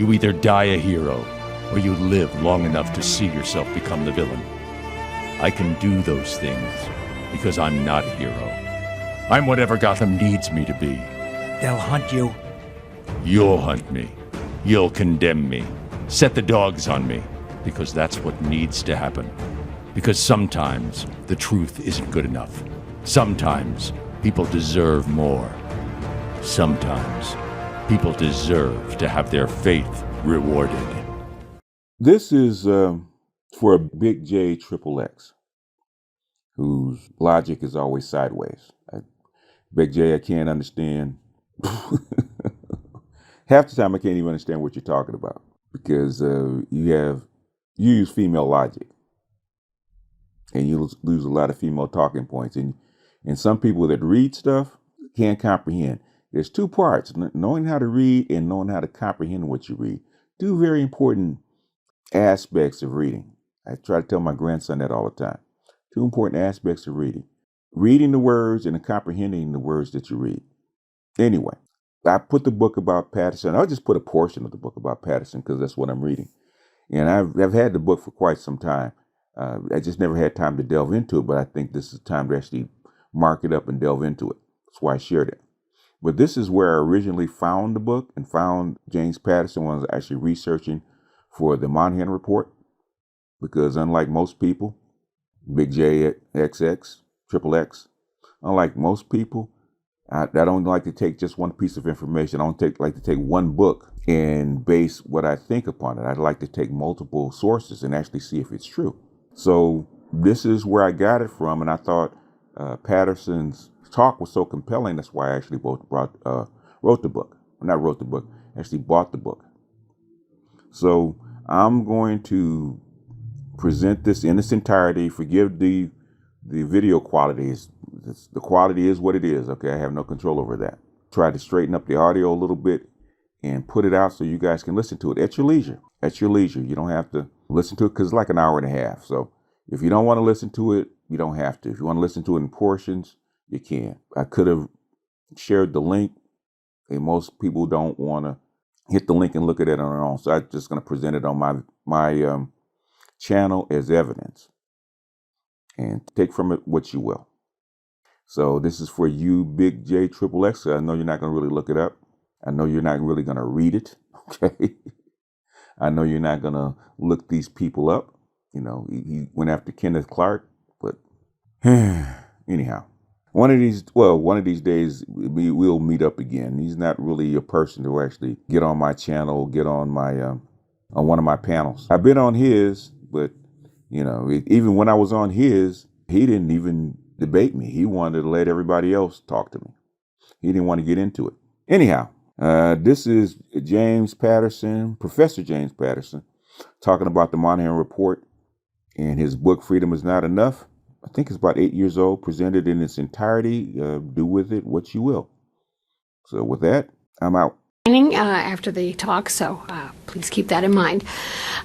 You either die a hero, or you live long enough to see yourself become the villain. I can do those things because I'm not a hero. I'm whatever Gotham needs me to be. They'll hunt you. You'll hunt me. You'll condemn me. Set the dogs on me. Because that's what needs to happen. Because sometimes the truth isn't good enough. Sometimes people deserve more. Sometimes people deserve to have their faith rewarded. This is for a Big J Triple X, whose logic is always sideways. Big J, I can't understand. Half the time I can't even understand what you're talking about because you use female logic and you lose a lot of female talking points. And some people that read stuff can't comprehend. There's two parts, knowing how to read and knowing how to comprehend what you read. Two very important aspects of reading. I try to tell my grandson that all the time. Two important aspects of reading. Reading the words and comprehending the words that you read. Anyway, I put the book about Patterson. I'll just put a portion of the book about Patterson because that's what I'm reading. And I've had the book for quite some time. I just never had time to delve into it, but I think this is time to actually mark it up and delve into it. That's why I shared it. But this is where I originally found the book and found James Patterson when I was actually researching for the Moynihan Report. Because unlike most people, Big J XX, Triple X, unlike most people, I don't like to take just one piece of information. I don't like to take one book and base what I think upon it. I'd like to take multiple sources and actually see if it's true. So this is where I got it from, and I thought Patterson's talk was so compelling. That's why I actually wrote the book. Not wrote the book, actually bought the book. So I'm going to present this in its entirety. Forgive the video quality. The quality is what it is. Okay, I have no control over that. Try to straighten up the audio a little bit and put it out so you guys can listen to it at your leisure. At your leisure. You don't have to listen to it because it's like an hour and a half. So if you don't want to listen to it, you don't have to. If you want to listen to it in portions, you can. I could have shared the link, and most people don't want to hit the link and look at it on their own. So I'm just going to present it on my channel as evidence and take from it what you will. So this is for you, Big J Triple X. I know you're not going to really look it up. I know you're not really going to read it. Okay. I know you're not going to look these people up. You know, he went after Kenneth Clark, but anyhow, one of these days we'll meet up again. He's not really a person to actually get on my channel, get on my on one of my panels. I've been on his, but you know, even when I was on his, he didn't even debate me. He wanted to let everybody else talk to me. He didn't want to get into it. Anyhow, this is James Patterson, Professor James Patterson, talking about the Moynihan Report and his book, Freedom is Not Enough. I think it's about 8 years old, presented in its entirety. Do with it what you will. So with that, I'm out. After the talk, so please keep that in mind.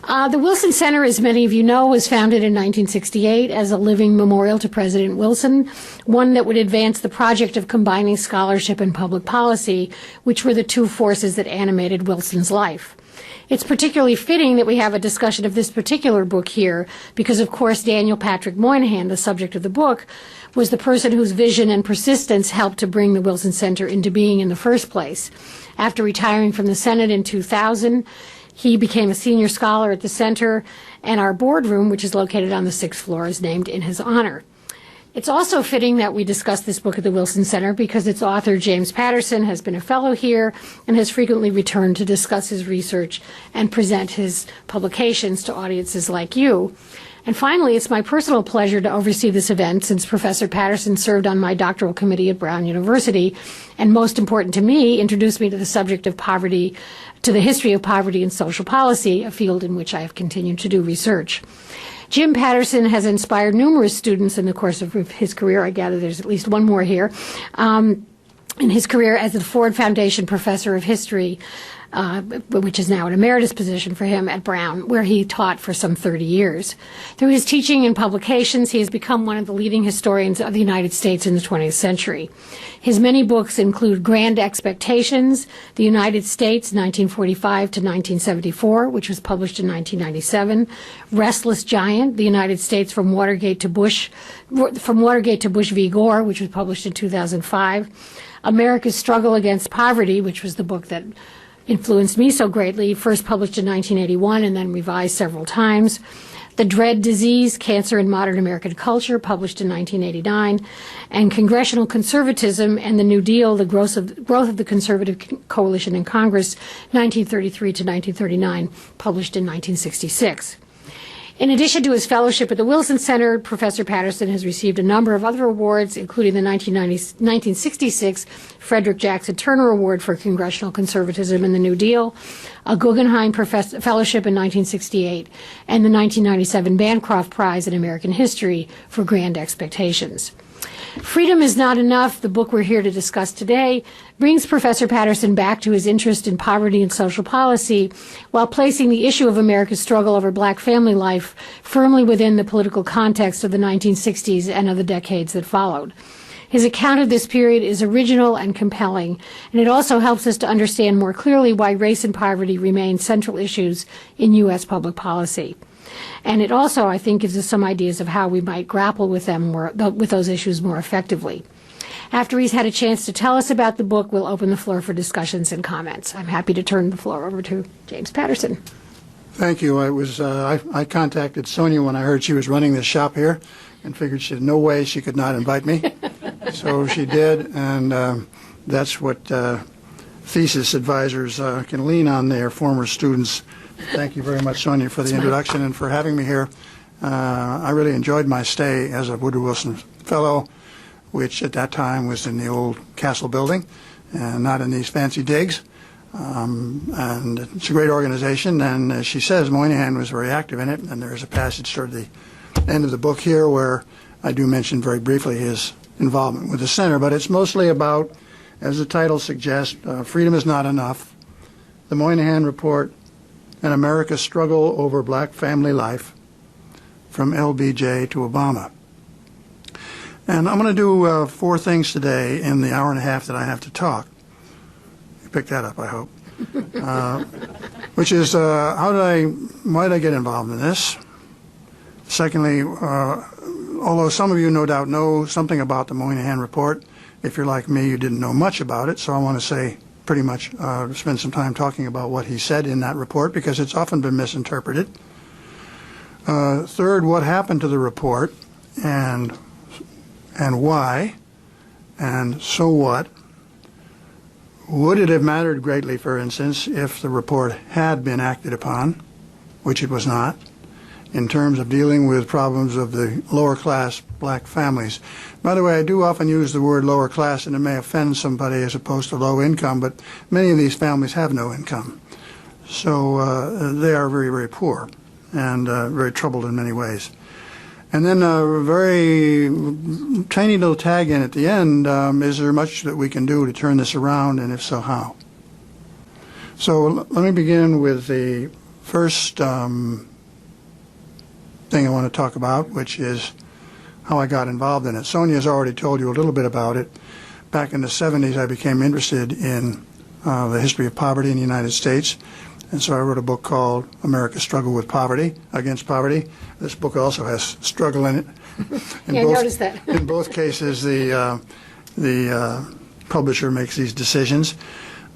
The Wilson Center, as many of you know, was founded in 1968 as a living memorial to President Wilson, one that would advance the project of combining scholarship and public policy, which were the two forces that animated Wilson's life. It's particularly fitting that we have a discussion of this particular book here because, of course, Daniel Patrick Moynihan, the subject of the book, was the person whose vision and persistence helped to bring the Wilson Center into being in the first place. After retiring from the Senate in 2000, he became a senior scholar at the center, and our boardroom, which is located on the 6th floor, is named in his honor. It's also fitting that we discuss this book at the Wilson Center because its author, James Patterson, has been a fellow here and has frequently returned to discuss his research and present his publications to audiences like you. And finally, it's my personal pleasure to oversee this event since Professor Patterson served on my doctoral committee at Brown University, and most important to me, introduced me to the subject of poverty, to the history of poverty and social policy, a field in which I have continued to do research. Jim Patterson has inspired numerous students in the course of his career. I gather there's at least one more here. In his career as the Ford Foundation Professor of History, which is now an emeritus position for him at Brown, where he taught for some 30 years. Through his teaching and publications, he has become one of the leading historians of the United States in the 20th century. His many books include Grand Expectations, The United States, 1945 to 1974, which was published in 1997, Restless Giant, The United States from Watergate to Bush v. Gore, which was published in 2005, America's Struggle Against Poverty, which was the book that influenced me so greatly, first published in 1981 and then revised several times. The Dread Disease, Cancer in Modern American Culture, published in 1989, and Congressional Conservatism and the New Deal, the growth of the Conservative Coalition in Congress, 1933 to 1939, published in 1966. In addition to his fellowship at the Wilson Center, Professor Patterson has received a number of other awards, including the 1966 Frederick Jackson Turner Award for Congressional Conservatism and the New Deal, a Guggenheim Fellowship in 1968, and the 1997 Bancroft Prize in American History for Grand Expectations. Freedom is Not Enough, the book we're here to discuss today, brings Professor Patterson back to his interest in poverty and social policy while placing the issue of America's struggle over black family life firmly within the political context of the 1960s and of the decades that followed. His account of this period is original and compelling, and it also helps us to understand more clearly why race and poverty remain central issues in U.S. public policy. And it also, I think, gives us some ideas of how we might grapple with with those issues more effectively. After he's had a chance to tell us about the book, we'll open the floor for discussions and comments. I'm happy to turn the floor over to James Patterson. Thank you. I contacted Sonia when I heard she was running this shop here and figured she had no way she could not invite me. So she did, and that's what thesis advisors can lean on their former students. Thank you very much, Sonia, for the introduction and for having me here. I really enjoyed my stay as a Woodrow Wilson Fellow, which at that time was in the old Castle building and not in these fancy digs. And it's a great organization, and as she says, Moynihan was very active in it, and there is a passage toward the end of the book here where I do mention very briefly his involvement with the center, but it's mostly about, as the title suggests, Freedom is Not Enough, the Moynihan Report, and America's Struggle Over Black Family Life, from LBJ to Obama. And I'm going to do 4 things today in the hour and a half that I have to talk. You picked that up, I hope. Which is, why did I get involved in this? Secondly, although some of you no doubt know something about the Moynihan Report, if you're like me, you didn't know much about it, so I want to say pretty much spend some time talking about what he said in that report because it's often been misinterpreted. Third, what happened to the report and why, and so what? Would it have mattered greatly, for instance, if the report had been acted upon, which it was not, in terms of dealing with problems of the lower class black families? By the way, I do often use the word lower class, and it may offend somebody as opposed to low income, but many of these families have no income. So they are very, very poor and very troubled in many ways. And then a very tiny little tag in at the end, is there much that we can do to turn this around, and if so, how? So let me begin with the first thing I want to talk about, which is how I got involved in it. Sonia's already told you a little bit about it. Back in the 70s, I became interested in the history of poverty in the United States, and so I wrote a book called America's Struggle Against Poverty. This book also has struggle in it. I noticed that. In both cases, the publisher makes these decisions.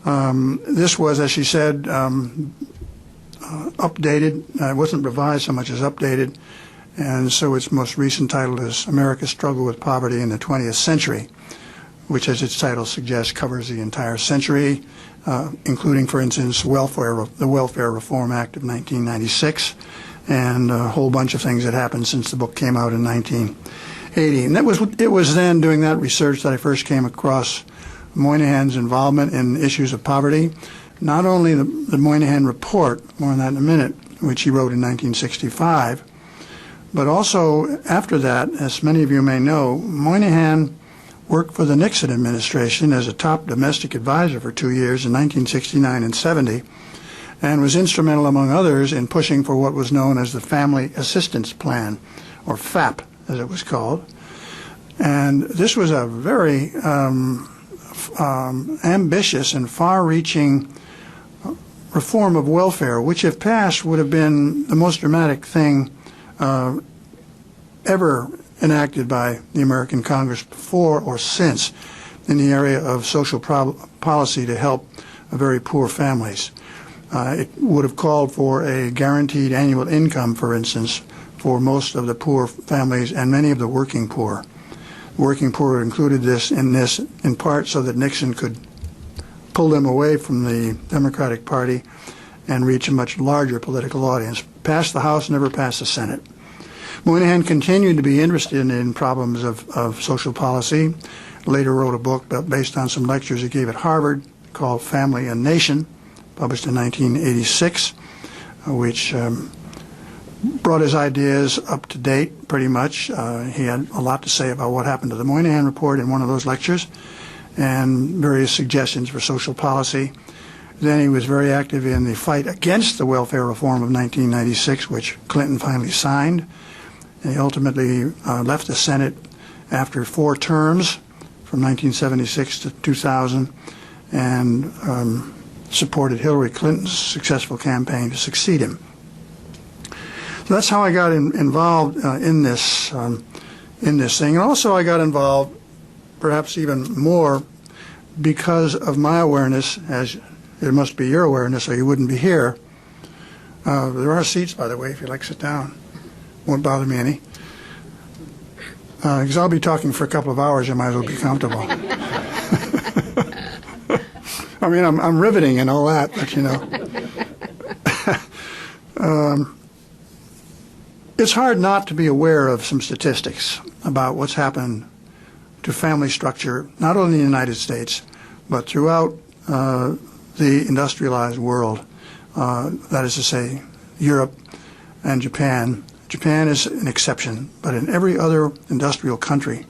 This was, as she said, updated. It wasn't revised so much as updated, and so its most recent title is America's Struggle with Poverty in the 20th Century, which, as its title suggests, covers the entire century, including, for instance, the Welfare Reform Act of 1996, and a whole bunch of things that happened since the book came out in 1980. And it was then, doing that research, that I first came across Moynihan's involvement in issues of poverty. Not only the Moynihan Report, more on that in a minute, which he wrote in 1965, but also after that, as many of you may know, Moynihan worked for the Nixon administration as a top domestic advisor for 2 years in 1969 and 70, and was instrumental, among others, in pushing for what was known as the Family Assistance Plan, or FAP, as it was called. And this was a very ambitious and far-reaching reform of welfare, which, if passed, would have been the most dramatic thing ever enacted by the American Congress before or since in the area of social policy to help very poor families. It would have called for a guaranteed annual income, for instance, for most of the poor families and many of the working poor. Working poor included this in part so that Nixon could pull them away from the Democratic Party and reach a much larger political audience. Passed the House, never passed the Senate. Moynihan continued to be interested in problems of social policy. Later wrote a book based on some lectures he gave at Harvard called Family and Nation, published in 1986, which brought his ideas up to date pretty much. He had a lot to say about what happened to the Moynihan Report in one of those lectures and various suggestions for social policy. Then he was very active in the fight against the welfare reform of 1996, which Clinton finally signed. He ultimately left the Senate after 4 terms from 1976 to 2000 and supported Hillary Clinton's successful campaign to succeed him. So that's how I got involved in this thing. And also I got involved perhaps even more because of my awareness, as it must be your awareness or you wouldn't be here. There are seats, by the way, if you'd like to sit down. Won't bother me any. Because I'll be talking for a couple of hours, you might as well be comfortable. I mean, I'm riveting and all that, but you know. It's hard not to be aware of some statistics about what's happened to family structure, not only in the United States, but throughout the industrialized world, that is to say, Europe and Japan. Japan is an exception, but in every other industrial country,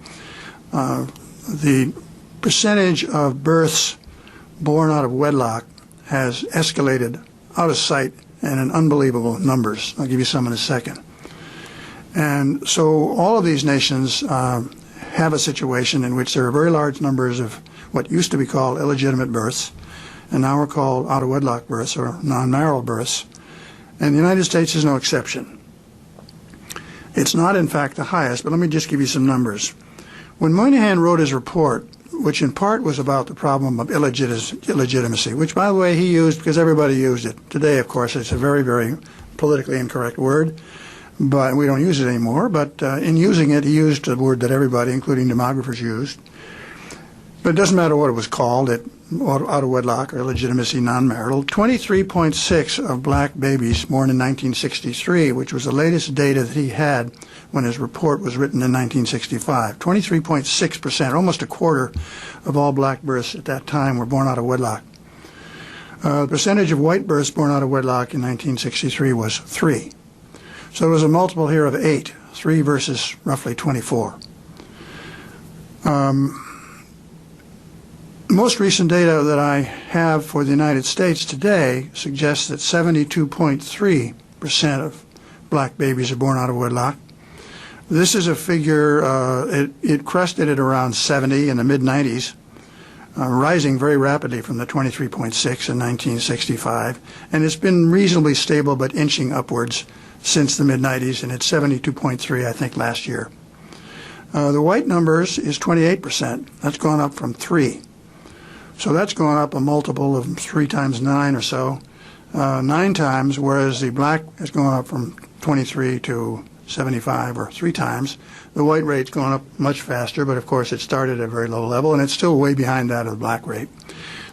the percentage of births born out of wedlock has escalated out of sight and in unbelievable numbers. I'll give you some in a second. And so all of these nations have a situation in which there are very large numbers of what used to be called illegitimate births, and now are called out-of-wedlock births or non-marital births. And the United States is no exception. It's not, in fact, the highest, but let me just give you some numbers. When Moynihan wrote his report, which in part was about the problem of illegitimacy, which, by the way, he used because everybody used it. Today, of course, it's a very, very politically incorrect word, but we don't use it anymore. But in using it, he used a word that everybody, including demographers, used. But it doesn't matter what it was called, out of wedlock or illegitimacy, non-marital. 23.6 of black babies born in 1963, which was the latest data that he had when his report was written in 1965. 23.6%, almost a quarter of all black births at that time were born out of wedlock. The percentage of white births born out of wedlock in 1963 was 3. So there was a multiple here of 8, 3 versus roughly 24. Most recent data that I have for the United States today suggests that 72.3% of black babies are born out of wedlock. This is a figure, it crested at around 70 in the mid-90s, rising very rapidly from the 23.6 in 1965, and it's been reasonably stable but inching upwards since the mid-90s, and it's 72.3, I think, last year. The white numbers is 28%. That's gone up from 3. So that's gone up a multiple of 3 times 9 or so, 9 times, whereas the black has gone up from 23 to 75 or 3 times. The white rate's gone up much faster, but of course it started at a very low level, and it's still way behind that of the black rate.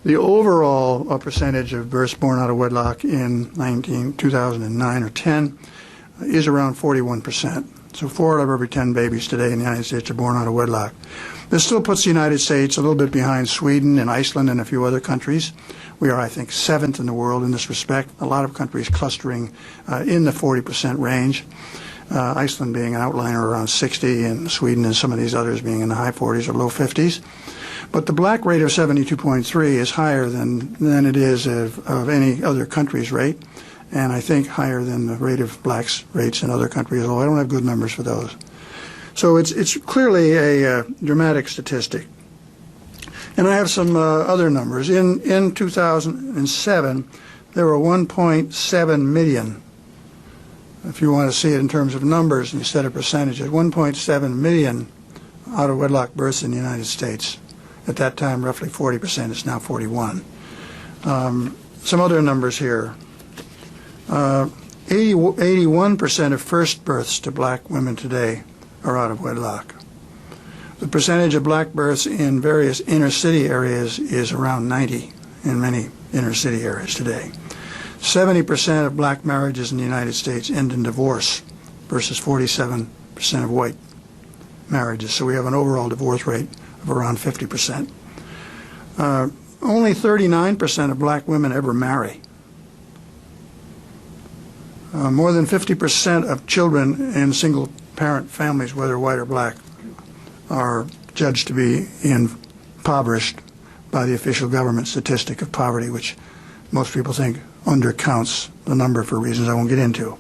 The overall percentage of births born out of wedlock in 2009 or 10 is around 41%. So 4 out of every 10 babies today in the United States are born out of wedlock. This still puts the United States a little bit behind Sweden and Iceland and a few other countries. We are, I think, 7th in the world in this respect. A lot of countries clustering in the 40% range. Iceland being an outliner around 60, and Sweden and some of these others being in the high 40s or low 50s. But the black rate of 72.3 is higher than it is of any other country's rate, and I think higher than the rate of blacks' rates in other countries, although I don't have good numbers for those. So it's clearly a dramatic statistic. And I have some other numbers. In 2007, there were 1.7 million, if you want to see it in terms of numbers instead of percentages, 1.7 million out-of-wedlock births in the United States. At that time, roughly 40%. It's now 41. Some other numbers here. 81% of first births to black women today are out of wedlock. The percentage of black births in various inner city areas is around 90 in many inner city areas today. 70% of black marriages in the United States end in divorce versus 47% of white marriages. So we have an overall divorce rate of around 50%. Only 39% of black women ever marry. More than 50% of children in single-parent families, whether white or black, are judged to be impoverished by the official government statistic of poverty, which most people think undercounts the number for reasons I won't get into.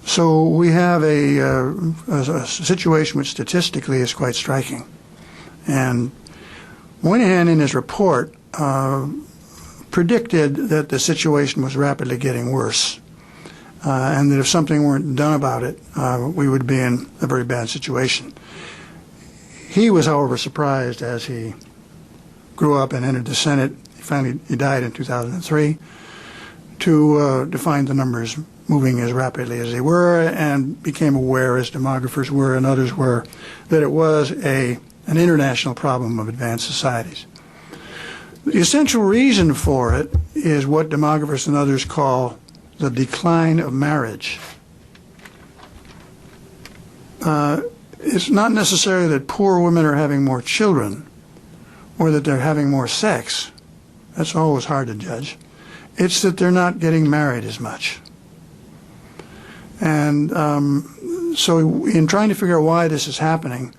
So we have a situation which statistically is quite striking. And Moynihan, in his report, predicted that the situation was rapidly getting worse, and that if something weren't done about it, we would be in a very bad situation. He was, however, surprised as he grew up and entered the Senate. He died in 2003, to find the numbers moving as rapidly as they were, and became aware, as demographers were and others were, that it was an international problem of advanced societies. The essential reason for it is what demographers and others call the decline of marriage. It's not necessarily that poor women are having more children or that they're having more sex. That's always hard to judge. It's that they're not getting married as much. And so in trying to figure out why this is happening,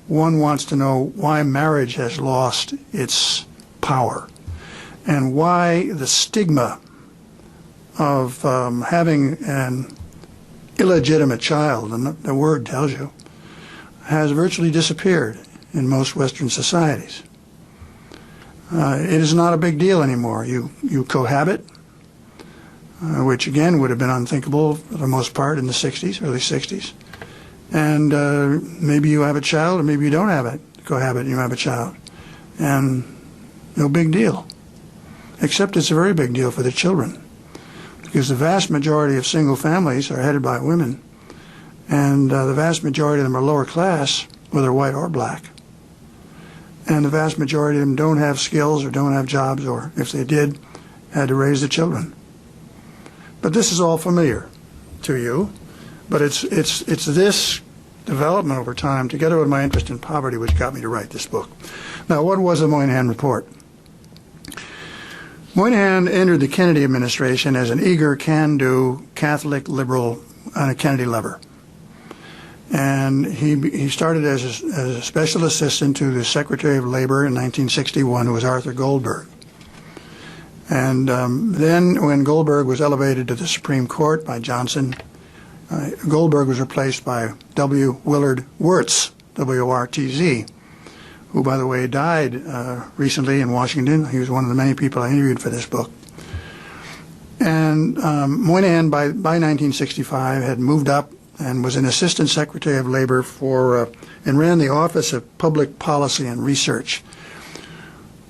one wants to know why marriage has lost its power and why the stigma of having an illegitimate child, and the word tells you, has virtually disappeared in most Western societies. It is not a big deal anymore. You cohabit, which again would have been unthinkable for the most part in the 60s, early 60s. And maybe you have a child, or maybe you don't have it. Cohabit and you have a child. And no big deal. Except it's a very big deal for the children. Because the vast majority of single families are headed by women. And the vast majority of them are lower class, whether white or black. And the vast majority of them don't have skills or don't have jobs, or if they did, had to raise the children. But this is all familiar to you. But it's this development over time, together with my interest in poverty, which got me to write this book. Now, what was the Moynihan Report? Moynihan entered the Kennedy administration as an eager, can-do Catholic liberal and a Kennedy lover. And he started as a special assistant to the Secretary of Labor in 1961, who was Arthur Goldberg. And then when Goldberg was elevated to the Supreme Court by Johnson, Goldberg was replaced by W. Willard Wirtz, W-O-R-T-Z, who, by the way, died recently in Washington. He was one of the many people I interviewed for this book. And Moynihan, by 1965, had moved up and was an Assistant Secretary of Labor and ran the Office of Public Policy and Research,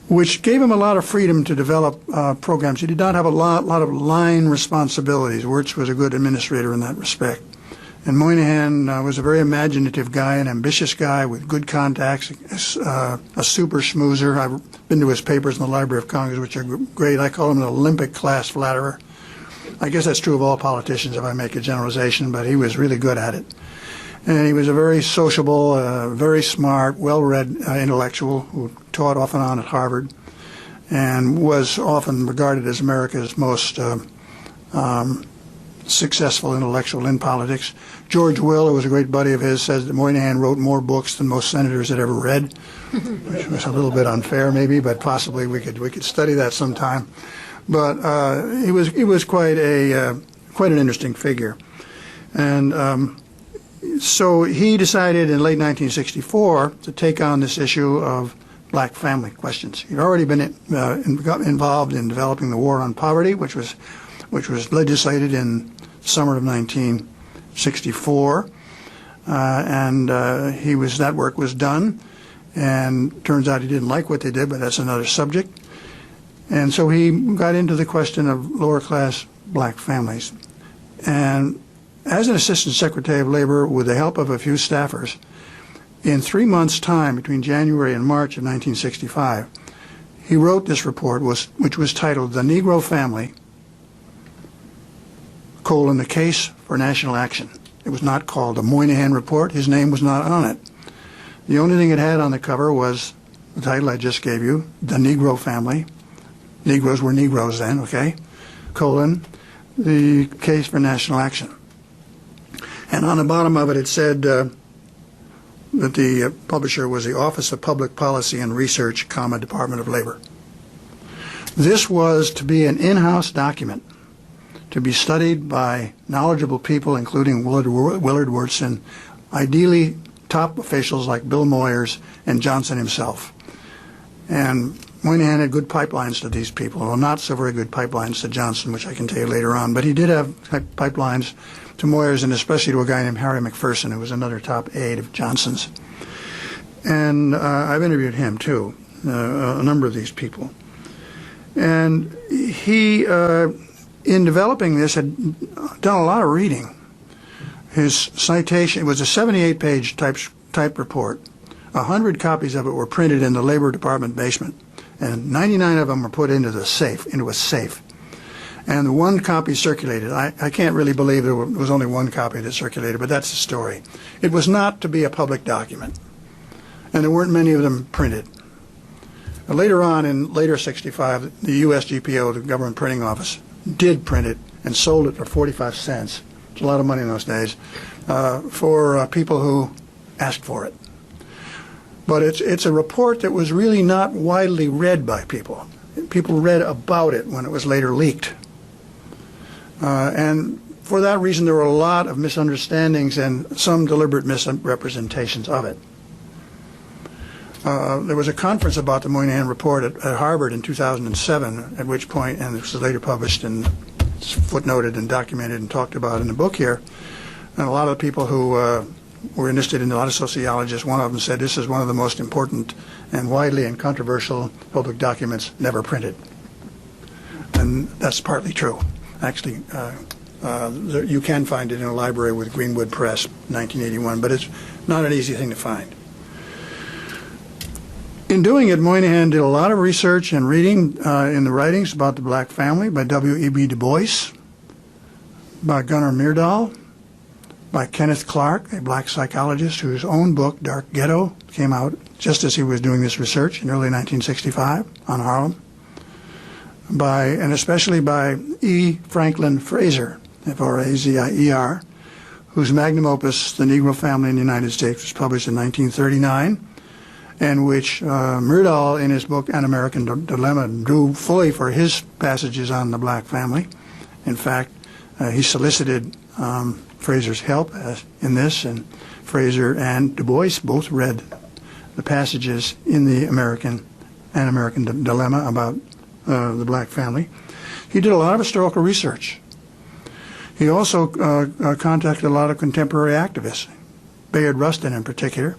which gave him a lot of freedom to develop programs. He did not have a lot of line responsibilities. Wirtz was a good administrator in that respect. And Moynihan was a very imaginative guy, an ambitious guy with good contacts, a super schmoozer. I've been to his papers in the Library of Congress, which are great. I call him an Olympic-class flatterer. I guess that's true of all politicians if I make a generalization, but he was really good at it. And he was a very sociable, very smart, well-read intellectual who taught off and on at Harvard and was often regarded as America's most successful intellectual in politics. George Will, who was a great buddy of his, says that Moynihan wrote more books than most senators had ever read, which was a little bit unfair, maybe, but possibly we could study that sometime. But he was quite an interesting figure, and so he decided in late 1964 to take on this issue of black family questions. He'd already been involved in developing the War on Poverty, which was legislated in summer of 1964, and that work was done. And turns out he didn't like what they did, but that's another subject. And so he got into the question of lower class black families. And as an assistant secretary of labor, with the help of a few staffers, in 3 months' time, between January and March of 1965, he wrote this report, which was titled "The Negro Family, the Case for National Action." It was not called the Moynihan Report. His name was not on it. The only thing it had on the cover was the title I just gave you, "The Negro Family." Negroes were Negroes then, okay? The Case for National Action. And on the bottom of it, it said that the publisher was the Office of Public Policy and Research, Department of Labor. This was to be an in-house document, to be studied by knowledgeable people, including Willard Wurtz, ideally top officials like Bill Moyers and Johnson himself. And Moynihan had good pipelines to these people, well, not so very good pipelines to Johnson, which I can tell you later on, but he did have pipelines to Moyers, and especially to a guy named Harry McPherson, who was another top aide of Johnson's. And I've interviewed him too, a number of these people. And he, in developing this, had done a lot of reading. His citation, it was a 78-page type report. 100 copies of it were printed in the Labor Department basement, and 99 of them were put into a safe. And one copy circulated. I can't really believe there was only one copy that circulated, but that's the story. It was not to be a public document, and there weren't many of them printed. Later on, in later 65, the USGPO, the Government Printing Office, did print it and sold it for 45 cents. It's a lot of money in those days, for people who asked for it. But it's a report that was really not widely read by people. People read about it when it was later leaked. And for that reason, there were a lot of misunderstandings and some deliberate misrepresentations of it. There was a conference about the Moynihan Report at Harvard in 2007, at which point, and this was later published and footnoted and documented and talked about in the book here, and a lot of the people who were interested in, a lot of sociologists, one of them said this is one of the most important and widely and controversial public documents never printed. And that's partly true. Actually, you can find it in a library with Greenwood Press, 1981, but it's not an easy thing to find. In doing it, Moynihan did a lot of research and reading in the writings about the black family by W.E.B. Du Bois, by Gunnar Myrdal, by Kenneth Clark, a black psychologist whose own book, Dark Ghetto, came out just as he was doing this research in early 1965 on Harlem, and especially by E. Franklin Frazier, F-R-A-Z-I-E-R, whose magnum opus, The Negro Family in the United States, was published in 1939, and which Myrdal, in his book An American Dilemma, drew fully for his passages on the black family. In fact, he solicited Frazier's help in this, and Frazier and Du Bois both read the passages in the An American Dilemma about the black family. He did a lot of historical research. He also contacted a lot of contemporary activists, Bayard Rustin in particular,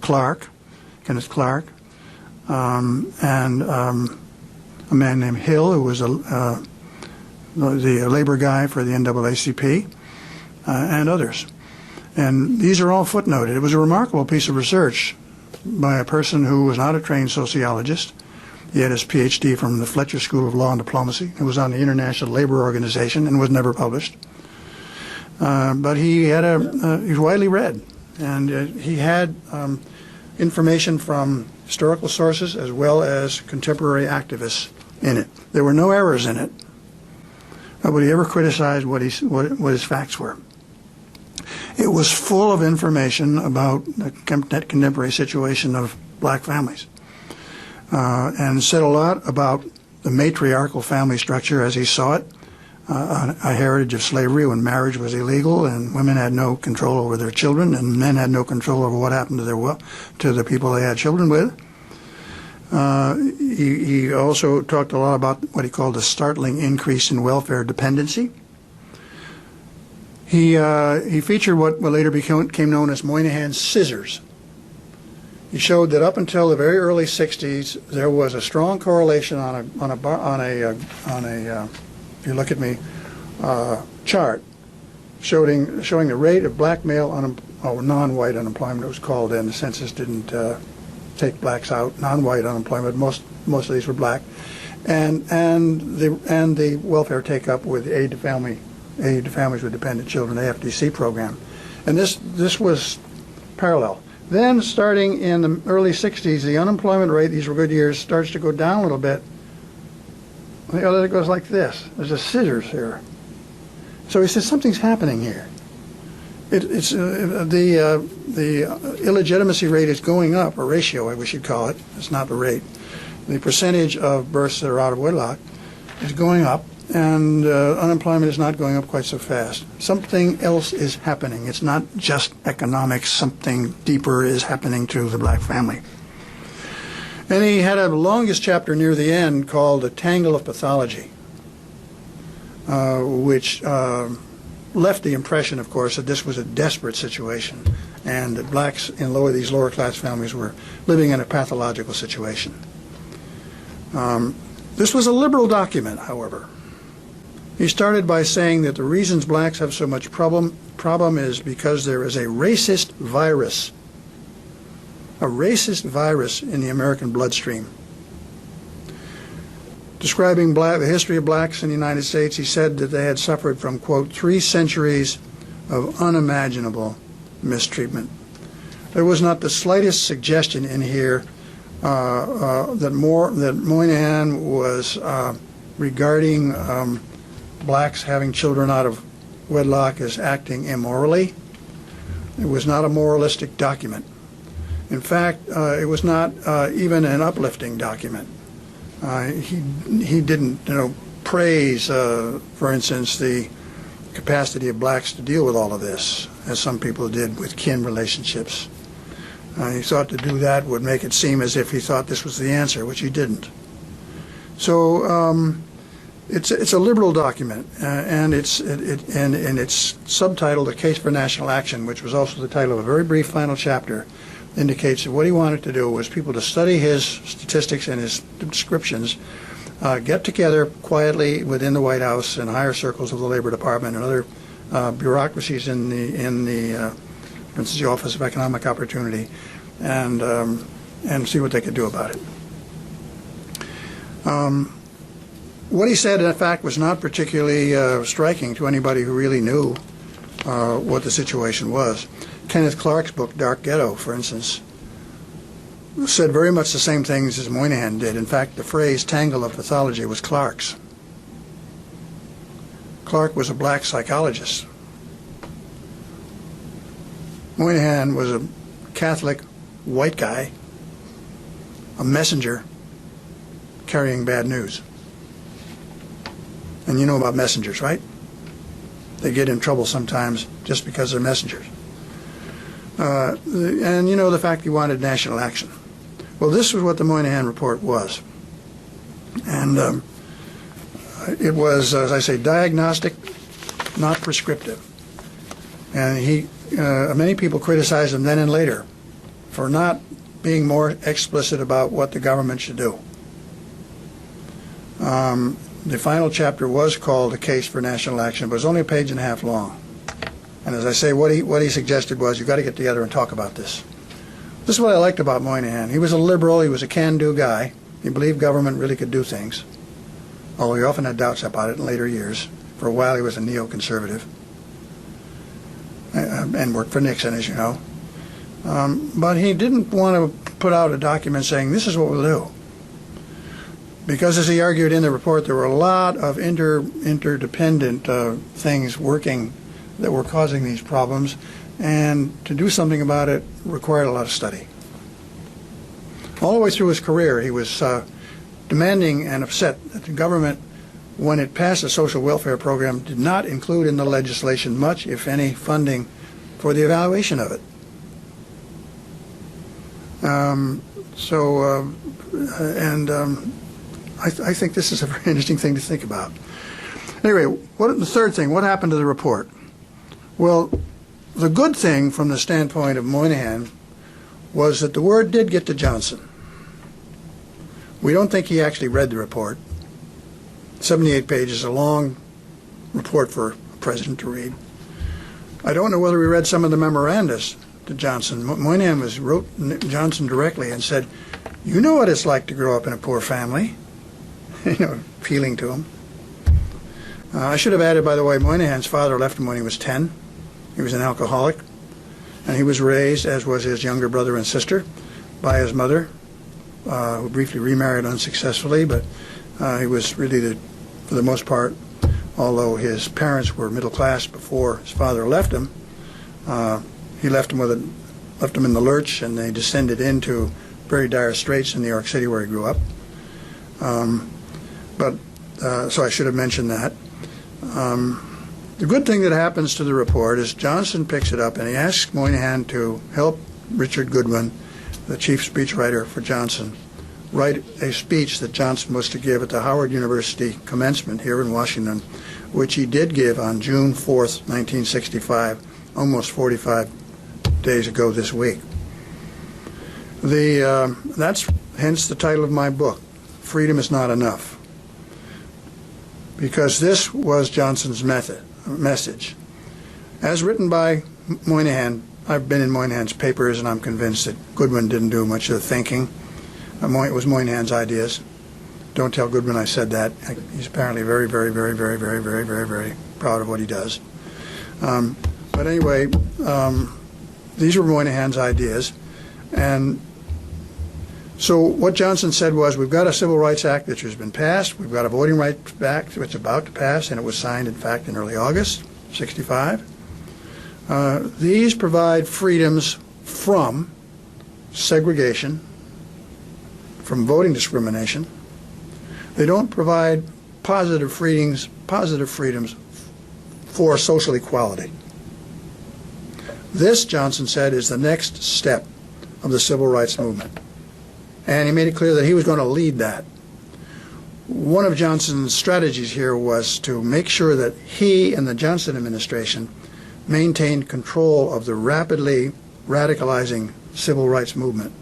Kenneth Clark, and a man named Hill, who was the labor guy for the NAACP, and others. And these are all footnoted. It was a remarkable piece of research by a person who was not a trained sociologist. He had his PhD from the Fletcher School of Law and Diplomacy. It was on the International Labor Organization and was never published. But he was widely read, and he had information from historical sources as well as contemporary activists in it. There were no errors in it. Nobody ever criticized what his facts were. It was full of information about the contemporary situation of black families, and said a lot about the matriarchal family structure as he saw it, a heritage of slavery when marriage was illegal and women had no control over their children and men had no control over what happened to the people they had children with. He also talked a lot about what he called a startling increase in welfare dependency. He featured what later became known as Moynihan's scissors. He showed that up until the very early '60s, there was a strong correlation on a if you look at me, chart showing the rate of black male non-white unemployment. It was called then. The census didn't take blacks out. Non-white unemployment. Most of these were black, and the welfare take up with aid to families with dependent children, AFDC program, and this was parallel. Then, starting in the early '60s, the unemployment rate, these were good years, starts to go down a little bit. It goes like this. There's a scissors here. So he says something's happening here. It's the illegitimacy rate is going up, or ratio, we should call it. It's not the rate. The percentage of births that are out of wedlock is going up, and unemployment is not going up quite so fast. Something else is happening. It's not just economics. Something deeper is happening to the black family. And he had a longest chapter near the end called The Tangle of Pathology, which left the impression, of course, that this was a desperate situation and that blacks in these lower class families were living in a pathological situation. This was a liberal document, however. He started by saying that the reasons blacks have so much problem is because there is a racist virus in the American bloodstream. Describing the history of blacks in the United States, he said that they had suffered from, quote, 3 centuries of unimaginable mistreatment. There was not the slightest suggestion in here that Moynihan was regarding blacks having children out of wedlock as acting immorally. It was not a moralistic document. In fact, it was not even an uplifting document. He didn't, praise, for instance, the capacity of blacks to deal with all of this, as some people did with kin relationships. He thought to do that would make it seem as if he thought this was the answer, which he didn't. So it's a liberal document, and it's subtitled "A Case for National Action," which was also the title of a very brief final chapter. Indicates that what he wanted to do was people to study his statistics and his descriptions, get together quietly within the White House and higher circles of the Labor Department and other bureaucracies in the for instance, the Office of Economic Opportunity, and see what they could do about it. What he said, in fact, was not particularly striking to anybody who really knew what the situation was. Kenneth Clark's book, Dark Ghetto, for instance, said very much the same things as Moynihan did. In fact, the phrase tangle of pathology was Clark's. Clark was a black psychologist. Moynihan was a Catholic white guy, a messenger carrying bad news. And you know about messengers, right? They get in trouble sometimes just because they're messengers. And you know the fact he wanted national action. Well, this was what the Moynihan Report was. And it was, as I say, diagnostic, not prescriptive. And many people criticized him then and later for not being more explicit about what the government should do. The final chapter was called A Case for National Action, but it was only a page and a half long. And as I say, what he suggested was, you've got to get together and talk about this. This is what I liked about Moynihan. He was a liberal. He was a can-do guy. He believed government really could do things, although he often had doubts about it in later years. For a while, he was a neoconservative and worked for Nixon, as you know. But he didn't want to put out a document saying, this is what we'll do. because, as he argued in the report, there were a lot of interdependent things working that were causing these problems, and to do something about it required a lot of study. All the way through his career, he was demanding and upset that the government, when it passed a social welfare program, did not include in the legislation much, if any, funding for the evaluation of it. I think this is a very interesting thing to think about. Anyway, the third thing, what happened to the report? Well, the good thing from the standpoint of Moynihan was that the word did get to Johnson. We don't think he actually read the report. 78 pages, a long report for a president to read. I don't know whether he read some of the memorandums to Johnson. Moynihan wrote Johnson directly and said, "You know what it's like to grow up in a poor family," appealing to him. I should have added, by the way, Moynihan's father left him when he was 10. He was an alcoholic, and he was raised, as was his younger brother and sister, by his mother, who briefly remarried unsuccessfully, but he was really, for the most part, although his parents were middle class before his father left him, he left him in the lurch, and they descended into very dire straits in New York City, where he grew up. So I should have mentioned that. The good thing that happens to the report is Johnson picks it up and he asks Moynihan to help Richard Goodwin, the chief speechwriter for Johnson, write a speech that Johnson was to give at the Howard University commencement here in Washington, which he did give on June 4th, 1965, almost 45 days ago this week. That's hence the title of my book, Freedom is Not Enough, because this was Johnson's message. As written by Moynihan, I've been in Moynihan's papers, and I'm convinced that Goodwin didn't do much of the thinking. It was Moynihan's ideas. Don't tell Goodwin I said that. He's apparently very, very, very, very, very, very, very, very proud of what he does. But anyway, these were Moynihan's ideas. And so what Johnson said was, we've got a Civil Rights Act that has been passed. We've got a Voting Rights Act that's about to pass, and it was signed, in fact, in early August, 65. These provide freedoms from segregation, from voting discrimination. They don't provide positive freedoms for social equality. This, Johnson said, is the next step of the civil rights movement. And he made it clear that he was going to lead that. One of Johnson's strategies here was to make sure that he and the Johnson administration maintained control of the rapidly radicalizing civil rights movement,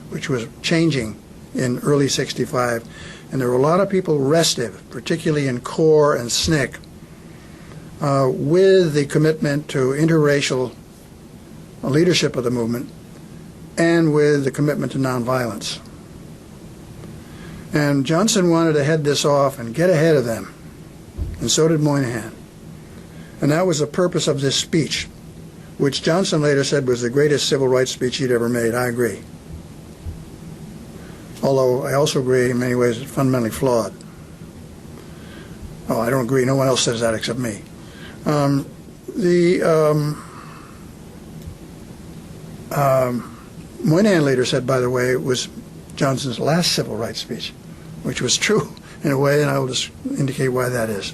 which was changing in early 65. And there were a lot of people restive, particularly in CORE and SNCC, with the commitment to interracial leadership of the movement and with the commitment to nonviolence. And Johnson wanted to head this off and get ahead of them, and so did Moynihan. And that was the purpose of this speech, which Johnson later said was the greatest civil rights speech he'd ever made. I agree. Although I also agree in many ways it's fundamentally flawed. Oh, I don't agree. No one else says that except me. Moynihan later said, by the way, it was Johnson's last civil rights speech, which was true in a way, and I will just indicate why that is.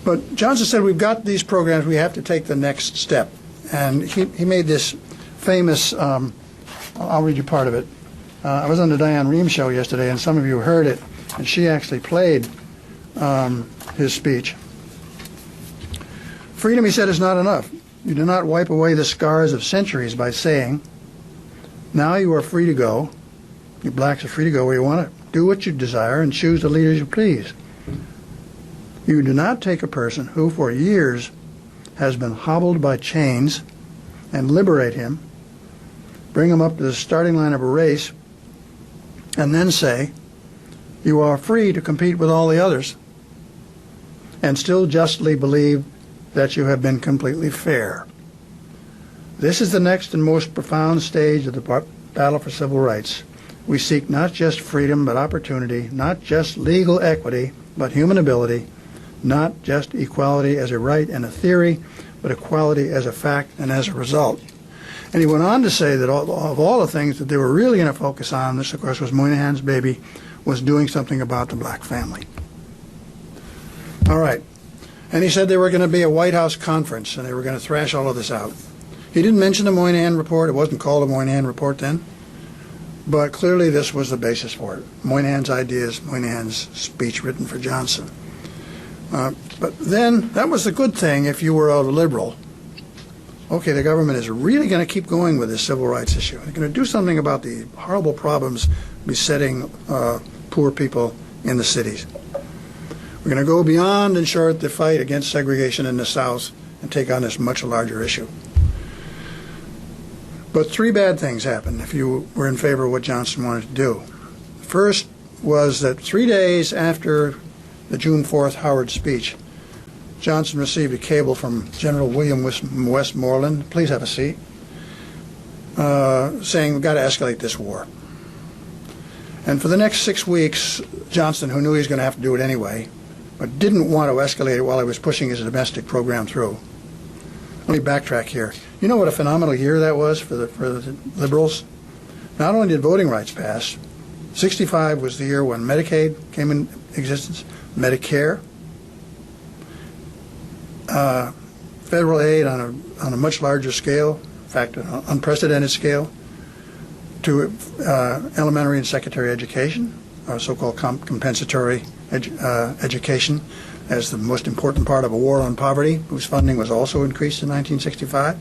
But Johnson said, we've got these programs, we have to take the next step. And he made this famous, I'll read you part of it. I was on the Diane Rehm show yesterday, and some of you heard it, and she actually played his speech. Freedom, he said, is not enough. You do not wipe away the scars of centuries by saying, now you are free to go. You blacks are free to go where you want to. Do what you desire and choose the leaders you please. You do not take a person who for years has been hobbled by chains and liberate him, bring him up to the starting line of a race, and then say, you are free to compete with all the others, and still justly believe that you have been completely fair. This is the next and most profound stage of the battle for civil rights. We seek not just freedom, but opportunity, not just legal equity, but human ability, not just equality as a right and a theory, but equality as a fact and as a result. And he went on to say that of all the things that they were really going to focus on, this of course was Moynihan's baby, was doing something about the black family. All right. And he said there were going to be a White House conference and they were going to thrash all of this out. He didn't mention the Moynihan Report. It wasn't called a Moynihan Report then. But clearly this was the basis for it. Moynihan's ideas, Moynihan's speech written for Johnson. But then that was the good thing if you were a liberal. Okay, the government is really going to keep going with this civil rights issue. They're going to do something about the horrible problems besetting poor people in the cities. We're going to go beyond, in short, the fight against segregation in the South and take on this much larger issue. But three bad things happened if you were in favor of what Johnson wanted to do. First was that 3 days after the June 4th Howard speech, Johnson received a cable from General William Westmoreland, please have a seat, saying we've got to escalate this war. And for the next 6 weeks, Johnson, who knew he was going to have to do it anyway, but didn't want to escalate it while he was pushing his domestic program through. Let me backtrack here. You know what a phenomenal year that was for the liberals? Not only did voting rights pass, 65 was the year when Medicaid came in existence, Medicare, federal aid on a much larger scale, in fact, an unprecedented scale, to elementary and secondary education, so-called compensatory education, as the most important part of a war on poverty, whose funding was also increased in 1965.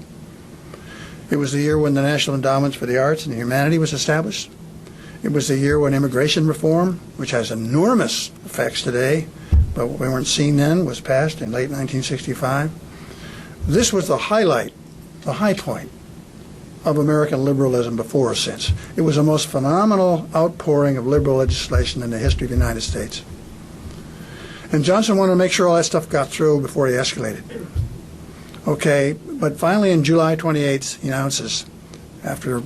It was the year when the National Endowments for the Arts and the Humanities was established. It was the year when immigration reform, which has enormous effects today, but we weren't seen then, was passed in late 1965. This was the highlight, the high point of American liberalism before or since. It was the most phenomenal outpouring of liberal legislation in the history of the United States. And Johnson wanted to make sure all that stuff got through before he escalated. Okay, but finally on July 28th, he announces, after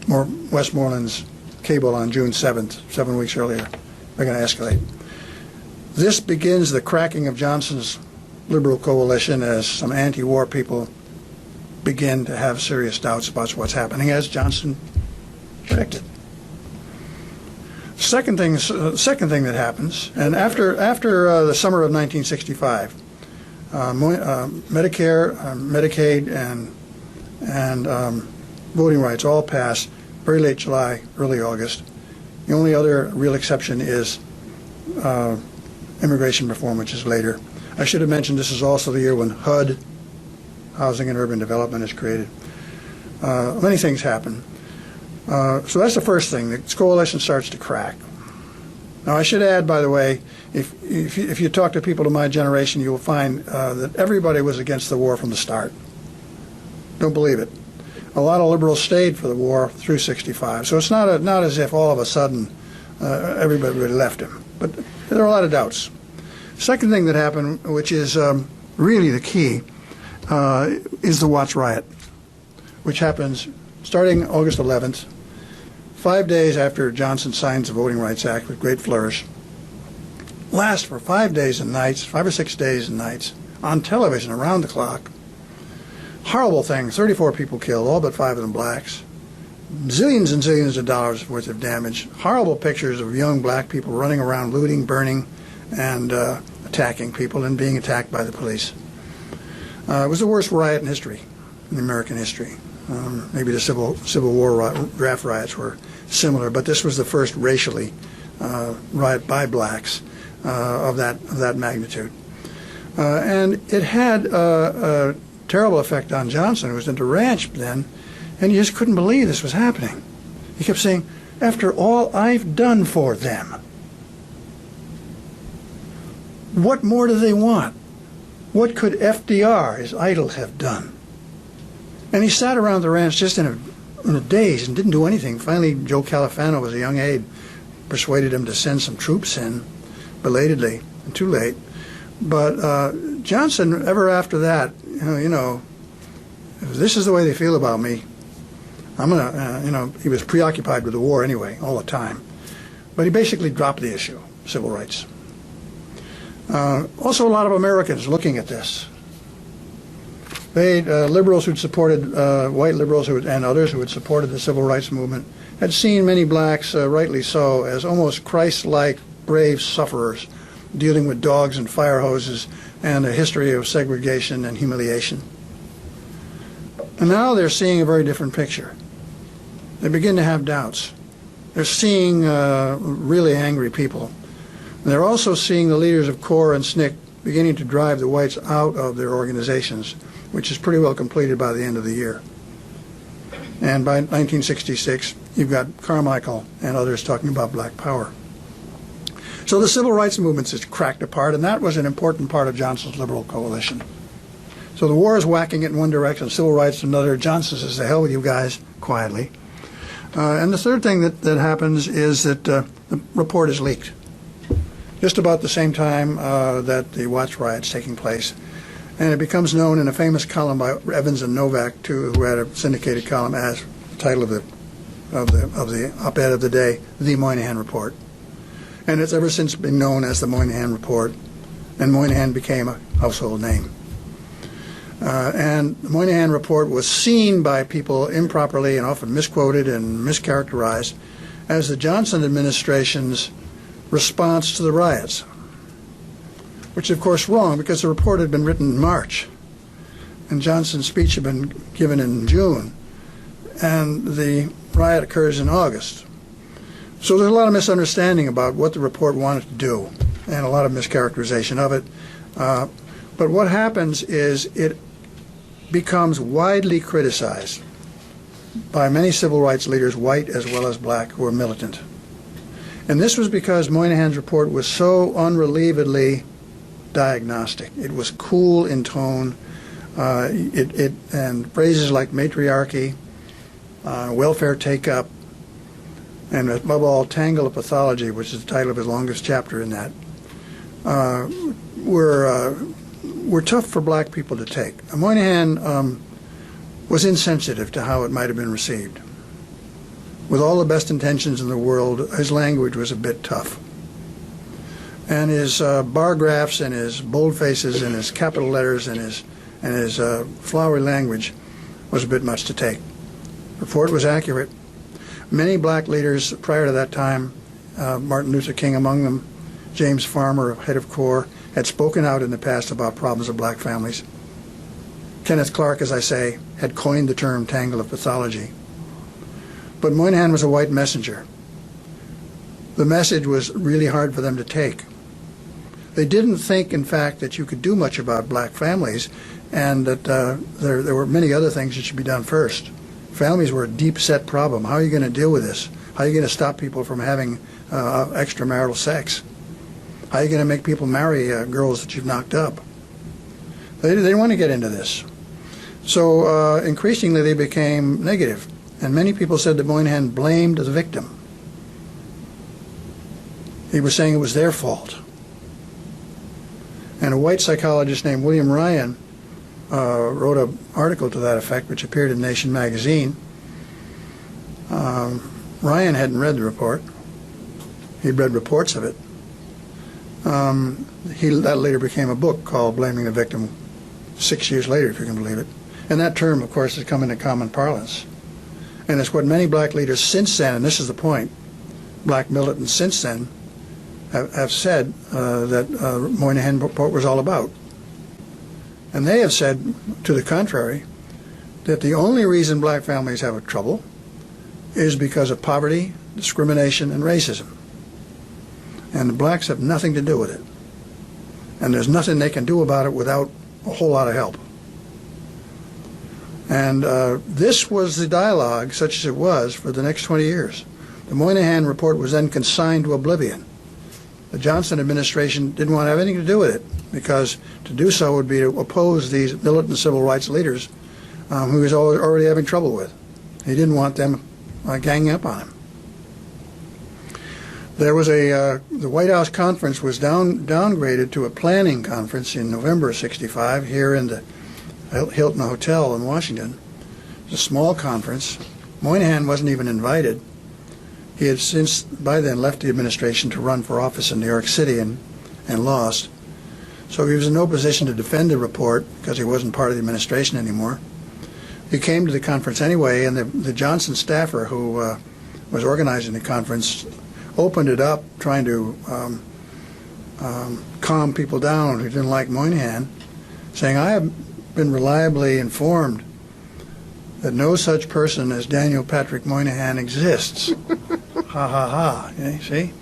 Westmoreland's cable on June 7th, 7 weeks earlier, they're going to escalate. This begins the cracking of Johnson's liberal coalition as some anti-war people begin to have serious doubts about what's happening, as Johnson predicted. Second thing that happens, and after the summer of 1965, Medicare, Medicaid, and voting rights all pass very late July, early August. The only other real exception is immigration reform, which is later. I should have mentioned this is also the year when HUD, Housing and Urban Development, is created. Many things happen. So that's the first thing. The coalition starts to crack. Now, I should add, by the way, if you talk to people of my generation, you will find that everybody was against the war from the start. Don't believe it. A lot of liberals stayed for the war through 65. So it's not as if all of a sudden everybody really left him. But there are a lot of doubts. Second thing that happened, which is really the key, is the Watts riot, which happens starting August 11th, 5 days after Johnson signs the Voting Rights Act with great flourish. Lasts for 5 days and nights, 5 or 6 days and nights, on television around the clock. Horrible things, 34 people killed, all but 5 of them blacks. Zillions and zillions of dollars worth of damage. Horrible pictures of young black people running around looting, burning, and attacking people and being attacked by the police. It was the worst riot in history, in American history. Maybe the Civil War draft riots were similar, but this was the first racially riot by blacks of that magnitude. And it had a terrible effect on Johnson, who was into ranch then, and he just couldn't believe this was happening. He kept saying, after all I've done for them, what more do they want? What could FDR, his idol, have done? And he sat around the ranch just in a daze and didn't do anything. Finally, Joe Califano, was a young aide, persuaded him to send some troops in, belatedly, and too late. But Johnson, ever after that, if this is the way they feel about me, He was preoccupied with the war anyway, all the time. But he basically dropped the issue, civil rights. Also, a lot of Americans looking at this. Liberals who'd supported, white liberals and others who had supported the civil rights movement, had seen many blacks, rightly so, as almost Christ-like brave sufferers dealing with dogs and fire hoses and a history of segregation and humiliation. And now they're seeing a very different picture. They begin to have doubts. They're seeing really angry people. They're also seeing the leaders of CORE and SNCC beginning to drive the whites out of their organizations, which is pretty well completed by the end of the year. And by 1966, you've got Carmichael and others talking about black power. So the civil rights movement is cracked apart, and that was an important part of Johnson's liberal coalition. So the war is whacking it in one direction, civil rights in another. Johnson says, "The hell with you guys," quietly. And the third thing that happens is that the report is leaked. Just about the same time that the Watts riot's taking place. And it becomes known in a famous column by Evans and Novak, too, who had a syndicated column, as the title of the op-ed of the day, The Moynihan Report. And it's ever since been known as the Moynihan Report, and Moynihan became a household name. And the Moynihan Report was seen by people improperly and often misquoted and mischaracterized as the Johnson administration's response to the riots, which of course wrong, because the report had been written in March and Johnson's speech had been given in June, and the riot occurs in August. So there's a lot of misunderstanding about what the report wanted to do and a lot of mischaracterization of it. But what happens is it becomes widely criticized by many civil rights leaders, white as well as black, who are militant. And this was because Moynihan's report was so unrelievedly diagnostic. It was cool in tone, and phrases like matriarchy, welfare take-up, and above all, tangle of pathology, which is the title of his longest chapter in that, were tough for black people to take. Moynihan was insensitive to how it might have been received. With all the best intentions in the world, his language was a bit tough. And his bar graphs and his boldfaces and his capital letters and his flowery language was a bit much to take. The report was accurate. Many black leaders prior to that time, Martin Luther King among them, James Farmer, head of CORE, had spoken out in the past about problems of black families. Kenneth Clark, as I say, had coined the term tangle of pathology. But Moynihan was a white messenger. The message was really hard for them to take. They didn't think, in fact, that you could do much about black families, and that there were many other things that should be done first. Families were a deep-set problem. How are you going to deal with this? How are you going to stop people from having extramarital sex? How are you going to make people marry girls that you've knocked up? They didn't want to get into this. So increasingly they became negative. And many people said that Moynihan blamed the victim. He was saying it was their fault. And a white psychologist named William Ryan wrote an article to that effect, which appeared in Nation magazine. Ryan hadn't read the report. He'd read reports of it. That later became a book called Blaming the Victim, 6 years later, if you can believe it. And that term, of course, has come into common parlance. And it's what many black leaders since then, and this is the point, black militants since then, have said that Moynihan Report was all about. And they have said, to the contrary, that the only reason black families have trouble is because of poverty, discrimination, and racism. And the blacks have nothing to do with it. And there's nothing they can do about it without a whole lot of help. And this was the dialogue, such as it was, for the next 20 years. The Moynihan Report was then consigned to oblivion. The Johnson administration didn't want to have anything to do with it, because to do so would be to oppose these militant civil rights leaders who he was already having trouble with. He didn't want them ganging up on him. There was the White House conference was downgraded to a planning conference in November of '65 here in the Hilton Hotel in Washington. It was a small conference. Moynihan wasn't even invited. He had since, by then, left the administration to run for office in New York City and lost. So he was in no position to defend the report because he wasn't part of the administration anymore. He came to the conference anyway, and the Johnson staffer who was organizing the conference opened it up, trying to calm people down who didn't like Moynihan, saying, "I have been reliably informed that no such person as Daniel Patrick Moynihan exists." Ha ha ha. Okay, see?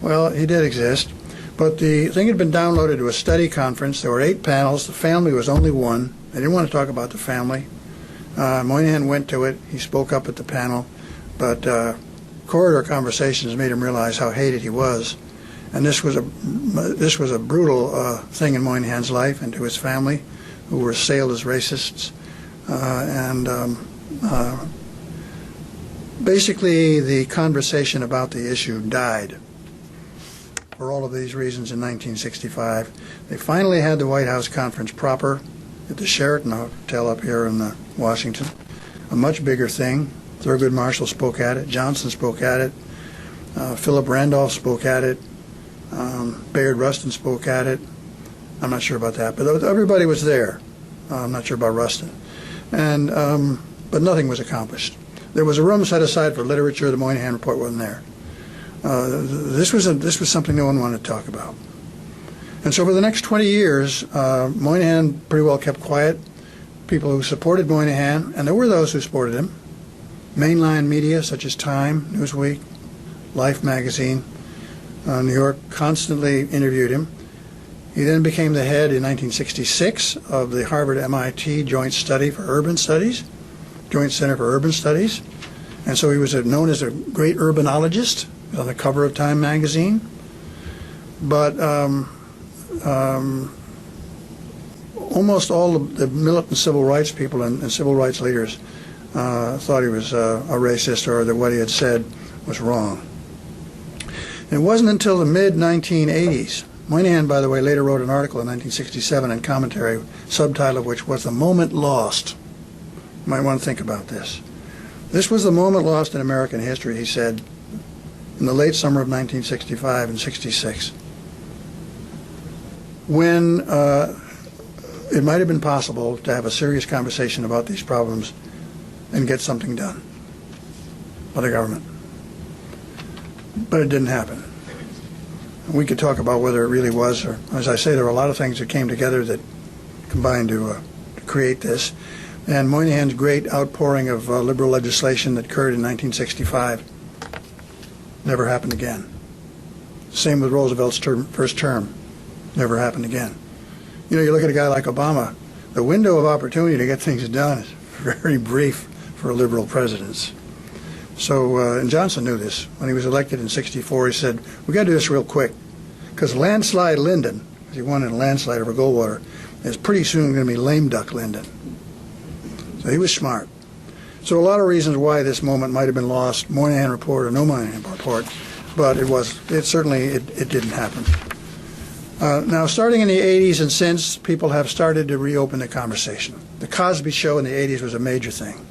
Well, he did exist. But the thing had been downloaded to a study conference. There were 8 panels. The family was only one. They didn't want to talk about the family. Moynihan went to it. He spoke up at the panel. But corridor conversations made him realize how hated he was. And this was a brutal thing in Moynihan's life and to his family, who were assailed as racists. Basically, the conversation about the issue died for all of these reasons in 1965. They finally had the White House conference proper at the Sheraton Hotel up here in Washington, a much bigger thing. Thurgood Marshall spoke at it. Johnson spoke at it. Philip Randolph spoke at it. Bayard Rustin spoke at it. I'm not sure about that, but everybody was there. I'm not sure about Rustin. And but nothing was accomplished. There was a room set aside for literature. The Moynihan Report wasn't there. This was something no one wanted to talk about. And so for the next 20 years, Moynihan pretty well kept quiet. People who supported Moynihan, and there were those who supported him, mainline media such as Time, Newsweek, Life magazine, New York constantly interviewed him. He then became the head in 1966 of the Harvard-MIT Joint Study for Urban Studies, Joint Center for Urban Studies. And so he was known as a great urbanologist on the cover of Time magazine. But almost all of the militant civil rights people and civil rights leaders thought he was a racist, or that what he had said was wrong. And it wasn't until the mid-1980s. Moynihan, by the way, later wrote an article in 1967 in Commentary, subtitle of which was "The Moment Lost." You might want to think about this. This was the moment lost in American history, he said, in the late summer of 1965 and 66, when it might have been possible to have a serious conversation about these problems and get something done by the government. But it didn't happen. We could talk about whether it really was, or, as I say, there were a lot of things that came together that combined to create this. And Moynihan's great outpouring of liberal legislation that occurred in 1965 never happened again. Same with Roosevelt's first term. Never happened again. You know, you look at a guy like Obama, the window of opportunity to get things done is very brief for liberal presidents. So, and Johnson knew this. When he was elected in 64, he said, "We got to do this real quick, because landslide Lyndon," he won in a landslide over Goldwater, is pretty soon going to be lame duck Lyndon. So he was smart. So a lot of reasons why this moment might have been lost, Moynihan Report or no Moynihan Report, but it certainly didn't happen. Now, starting in the 80s and since, people have started to reopen the conversation. The Cosby Show in the 80s was a major thing.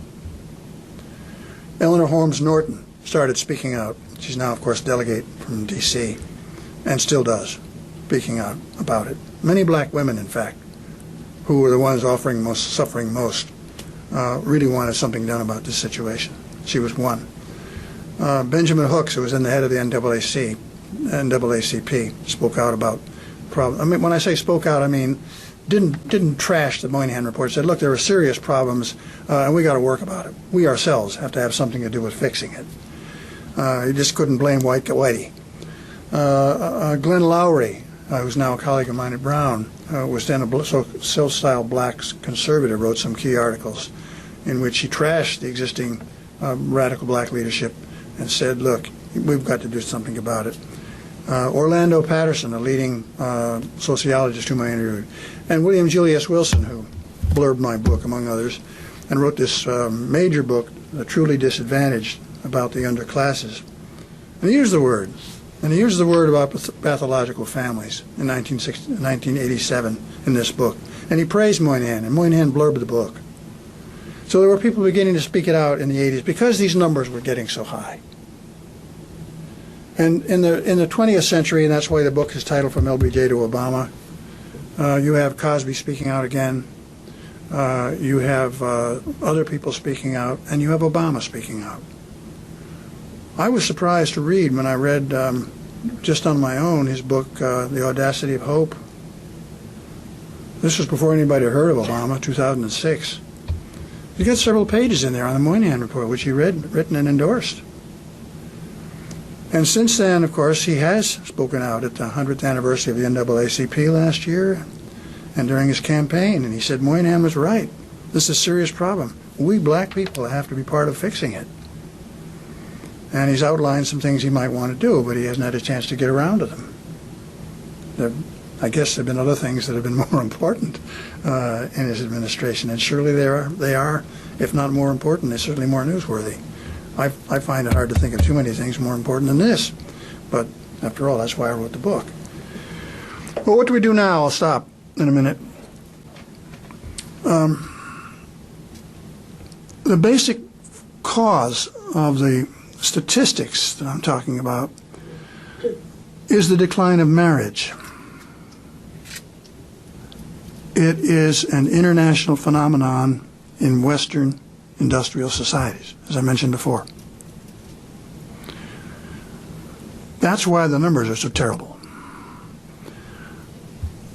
Eleanor Holmes Norton started speaking out. She's now, of course, delegate from D.C., and still does, speaking out about it. Many black women, in fact, who were the ones suffering most, really wanted something done about this situation. She was one. Benjamin Hooks, who was then the head of the NAACP, spoke out about problems. I mean, when I say spoke out, I mean didn't trash the Moynihan Report. Said, look, there are serious problems, and we got to work about it. We ourselves have to have something to do with fixing it. You just couldn't blame Whitey. Glenn Lowry, who's now a colleague of mine at Brown, was then a self-styled black conservative, wrote some key articles in which he trashed the existing radical black leadership and said, look, we've got to do something about it. Orlando Patterson, a leading sociologist whom I interviewed, and William Julius Wilson, who blurbed my book, among others, and wrote this major book, The Truly Disadvantaged, about the underclasses. And he used the word. And he used the word about pathological families in 1987 in this book. And he praised Moynihan, and Moynihan blurbed the book. So there were people beginning to speak it out in the 80s because these numbers were getting so high. And in the 20th century, and that's why the book is titled From LBJ to Obama, you have Cosby speaking out again, you have other people speaking out, and you have Obama speaking out. I was surprised to read when I read, just on my own, his book, The Audacity of Hope. This was before anybody heard of Obama, 2006. He got several pages in there on the Moynihan Report, which he written and endorsed. And since then, of course, he has spoken out at the 100th anniversary of the NAACP last year and during his campaign, and he said Moynihan was right. This is a serious problem. We black people have to be part of fixing it. And he's outlined some things he might want to do, but he hasn't had a chance to get around to them. I guess there have been other things that have been more important in his administration, and surely they are, if not more important, they're certainly more newsworthy. I find it hard to think of too many things more important than this, but after all, that's why I wrote the book. Well, what do we do now? I'll stop in a minute. The basic cause of the statistics that I'm talking about is the decline of marriage. It is an international phenomenon in Western industrial societies, as I mentioned before. That's why the numbers are so terrible.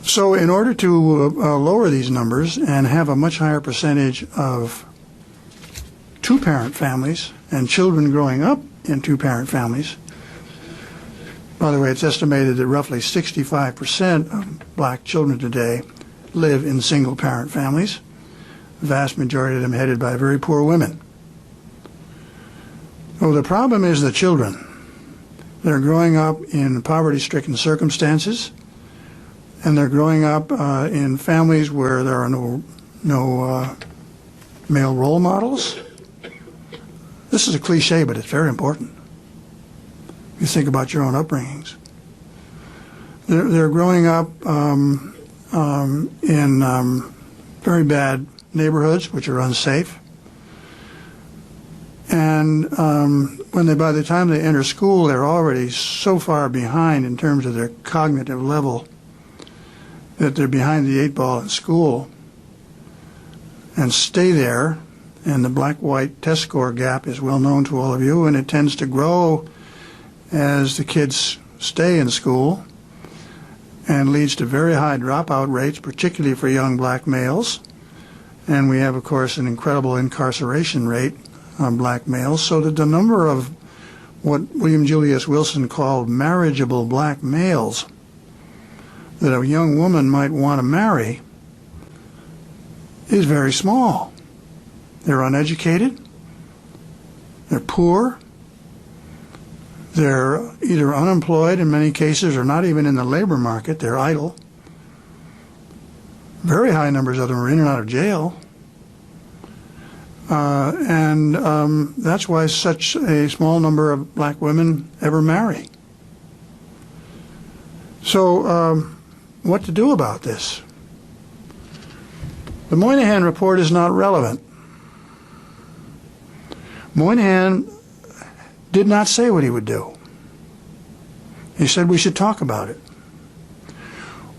So in order to lower these numbers and have a much higher percentage of two-parent families and children growing up in two-parent families, by the way, it's estimated that roughly 65% of black children today live in single-parent families. The vast majority of them headed by very poor women. Well, the problem is the children. They're growing up in poverty-stricken circumstances, and they're growing up in families where there are no male role models. This is a cliche, but it's very important. You think about your own upbringings. They're growing up in very bad neighborhoods, which are unsafe. And by the time they enter school, they're already so far behind in terms of their cognitive level that they're behind the 8 ball at school and stay there. And the black-white test score gap is well known to all of you, and it tends to grow as the kids stay in school and leads to very high dropout rates, particularly for young black males. And we have, of course, an incredible incarceration rate on black males, so that the number of what William Julius Wilson called marriageable black males that a young woman might want to marry is very small. They're uneducated, they're poor, they're either unemployed in many cases or not even in the labor market, they're idle. Very high numbers of them are in and out of jail. And that's why such a small number of black women ever marry. So what to do about this? The Moynihan Report is not relevant. Moynihan did not say what he would do. He said we should talk about it.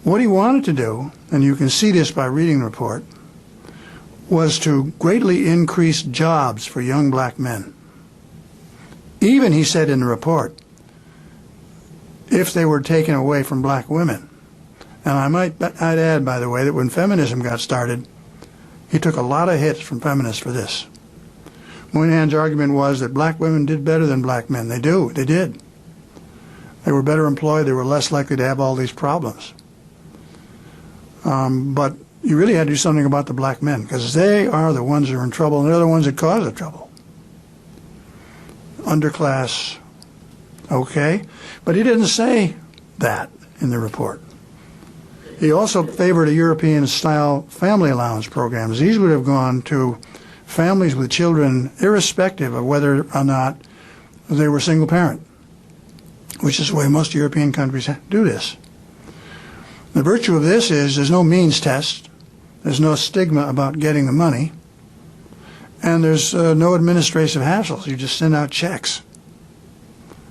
What he wanted to do, and you can see this by reading the report, was to greatly increase jobs for young black men. Even, he said in the report, if they were taken away from black women. And I'd add, by the way, that when feminism got started, he took a lot of hits from feminists for this. Moynihan's argument was that black women did better than black men. They did. They were better employed, they were less likely to have all these problems. But you really had to do something about the black men, because they are the ones that are in trouble, and they're the ones that cause the trouble. Underclass, okay. But he didn't say that in the report. He also favored a European-style family allowance programs. These would have gone to families with children, irrespective of whether or not they were single parent, which is the way most European countries do this. The virtue of this is there's no means test, there's no stigma about getting the money, And there's no administrative hassles. You just send out checks.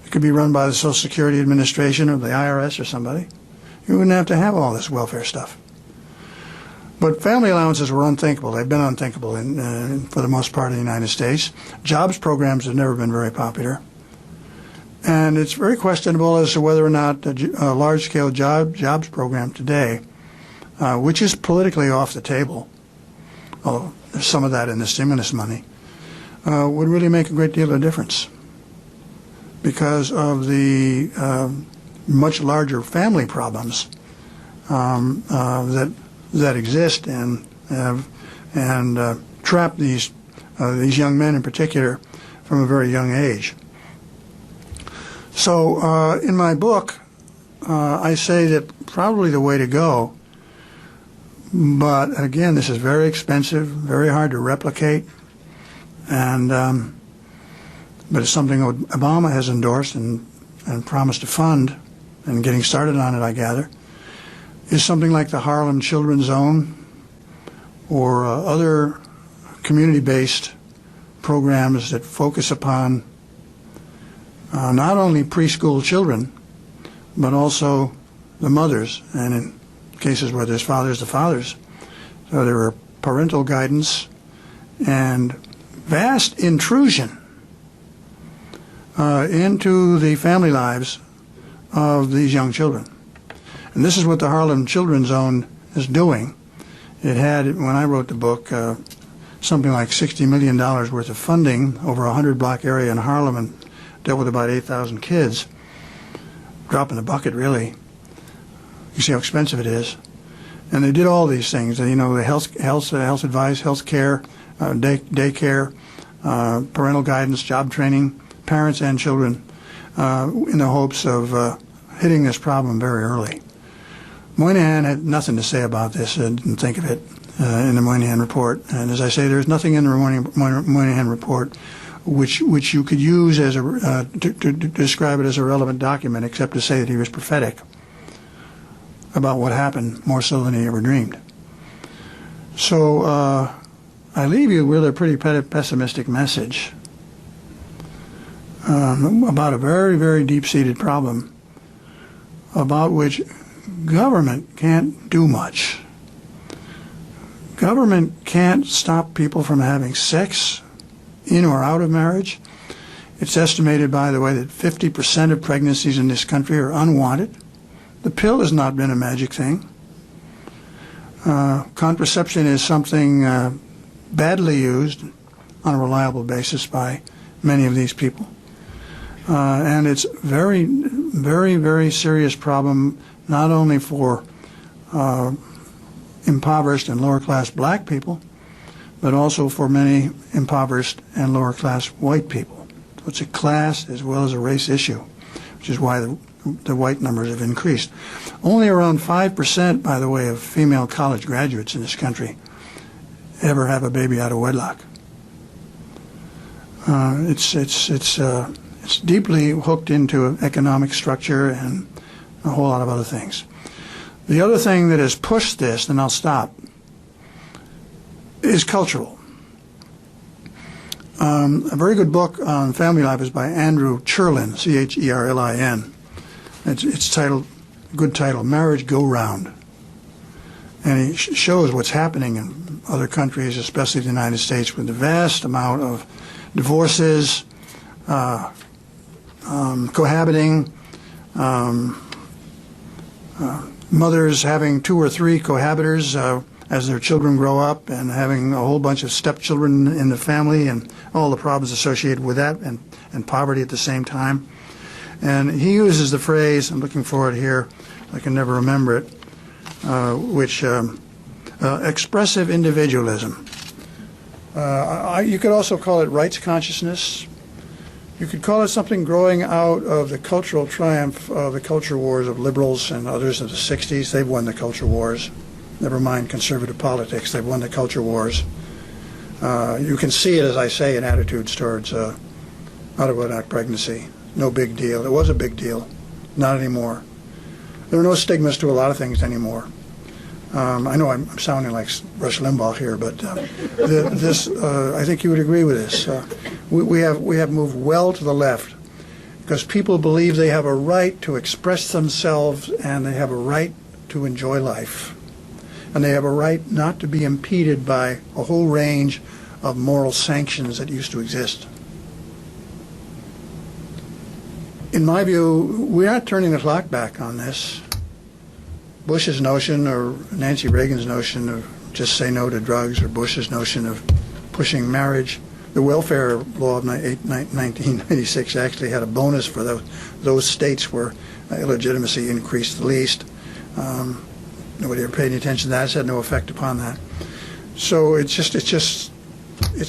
It could be run by the Social Security Administration or the IRS or somebody. You wouldn't have to have all this welfare stuff. But family allowances were unthinkable. They've been unthinkable for the most part in the United States. Jobs programs have never been very popular. And it's very questionable as to whether or not a large-scale jobs program today, which is politically off the table, although there's some of that in the stimulus money, would really make a great deal of difference because of the much larger family problems that exist and trap these young men in particular from a very young age. So in my book, I say that probably the way to go, but again, this is very expensive, very hard to replicate, and but it's something Obama has endorsed and promised to fund, and getting started on it, I gather, is something like the Harlem Children's Zone or other community-based programs that focus upon not only preschool children, but also the mothers, and in cases where there's fathers, the fathers. So there are parental guidance and vast intrusion into the family lives of these young children. And this is what the Harlem Children's Zone is doing. It had, when I wrote the book, something like $60 million worth of funding over a 100-block area in Harlem and dealt with about 8,000 kids. Drop in the bucket, really. You see how expensive it is. And they did all these things. You know, the health advice, health care, daycare, parental guidance, job training, parents and children, in the hopes of hitting this problem very early. Moynihan had nothing to say about this. Didn't think of it in the Moynihan Report. And as I say, there's nothing in the Moynihan Report which you could use as to describe it as a relevant document, except to say that he was prophetic about what happened, more so than he ever dreamed. So I leave you with a pretty pessimistic message about a very, very deep-seated problem about which government can't do much. Government can't stop people from having sex in or out of marriage. It's estimated, by the way, that 50% of pregnancies in this country are unwanted. The pill has not been a magic thing. Contraception is something badly used on a reliable basis by many of these people. And it's very, very, very serious problem, not only for impoverished and lower-class black people, but also for many impoverished and lower-class white people. So it's a class as well as a race issue, which is why the white numbers have increased. Only around 5%, by the way, of female college graduates in this country ever have a baby out of wedlock. It's deeply hooked into economic structure and a whole lot of other things. The other thing that has pushed this, and I'll stop, is cultural. A very good book on family life is by Andrew Cherlin, Cherlin. It's titled, good title, Marriage Go Round. And he shows what's happening in other countries, especially the United States, with the vast amount of divorces, cohabiting, mothers having 2 or 3 cohabitors as their children grow up, and having a whole bunch of stepchildren in the family, and all the problems associated with that, and poverty at the same time. And he uses the phrase, I'm looking for it here, I can never remember it, which expressive individualism. You could also call it rights consciousness. You could call it something growing out of the cultural triumph of the culture wars of liberals and others of the 60s. They've won the culture wars. Never mind conservative politics. They've won the culture wars. You can see it, as I say, in attitudes towards out-of-wedlock pregnancy. No big deal. It was a big deal. Not anymore. There are no stigmas to a lot of things anymore. I know I'm sounding like Rush Limbaugh here, but I think you would agree with this. We have moved well to the left because people believe they have a right to express themselves and they have a right to enjoy life. And they have a right not to be impeded by a whole range of moral sanctions that used to exist. In my view, we're not turning the clock back on this. Bush's notion or Nancy Reagan's notion of just say no to drugs, or Bush's notion of pushing marriage. The welfare law of 1996 actually had a bonus for those states where illegitimacy increased the least. Nobody ever paid any attention to that. It's had no effect upon that. So it's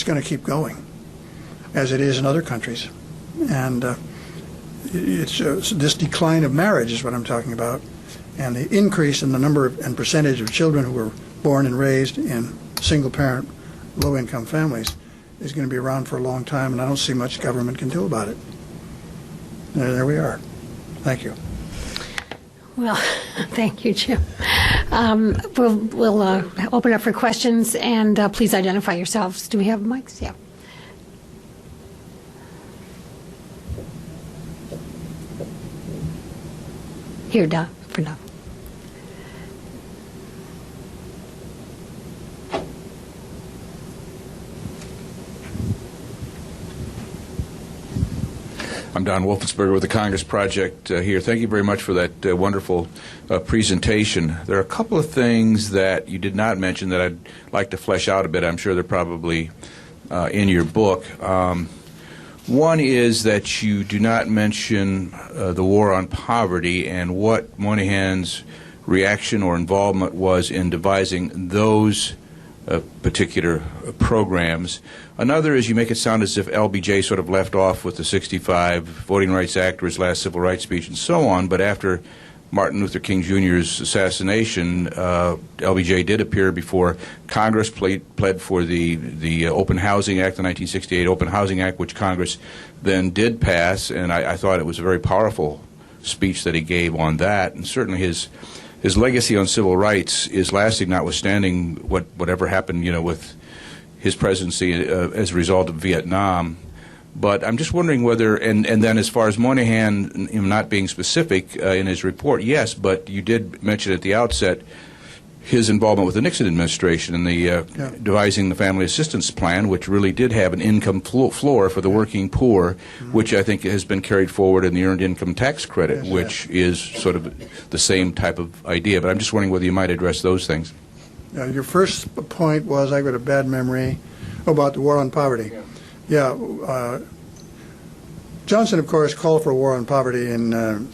going to keep going, as it is in other countries. And it's this decline of marriage is what I'm talking about, and the increase in the number and percentage of children who were born and raised in single-parent, low-income families is going to be around for a long time, and I don't see much government can do about it. There we are. Thank you. Well, thank you, Jim. We'll open up for questions, and please identify yourselves. Do we have mics? Yeah. Here, Doug, for Doug. I'm Don Wolfensberger with the Congress Project here. Thank you very much for that wonderful presentation. There are a couple of things that you did not mention that I'd like to flesh out a bit. I'm sure they're probably in your book. One is that you do not mention the war on poverty and what Moynihan's reaction or involvement was in devising those particular programs. Another is you make it sound as if LBJ sort of left off with the 65 Voting Rights Act or his last civil rights speech and so on, but after Martin Luther King Jr.'s assassination, LBJ did appear before Congress, pled for the Open Housing Act, the 1968 Open Housing Act, which Congress then did pass, and I thought it was a very powerful speech that he gave on that, and certainly his legacy on civil rights is lasting, notwithstanding whatever happened, with his presidency as a result of Vietnam. But I'm just wondering whether, and then as far as Moynihan not being specific in his report, yes, but you did mention at the outset his involvement with the Nixon administration and the devising the Family Assistance Plan, which really did have an income floor for the working poor, which I think has been carried forward in the Earned Income Tax Credit, which is sort of the same type of idea. But I'm just wondering whether you might address those things. Your first point was, I've got a bad memory, about the war on poverty. Johnson, of course, called for a war on poverty in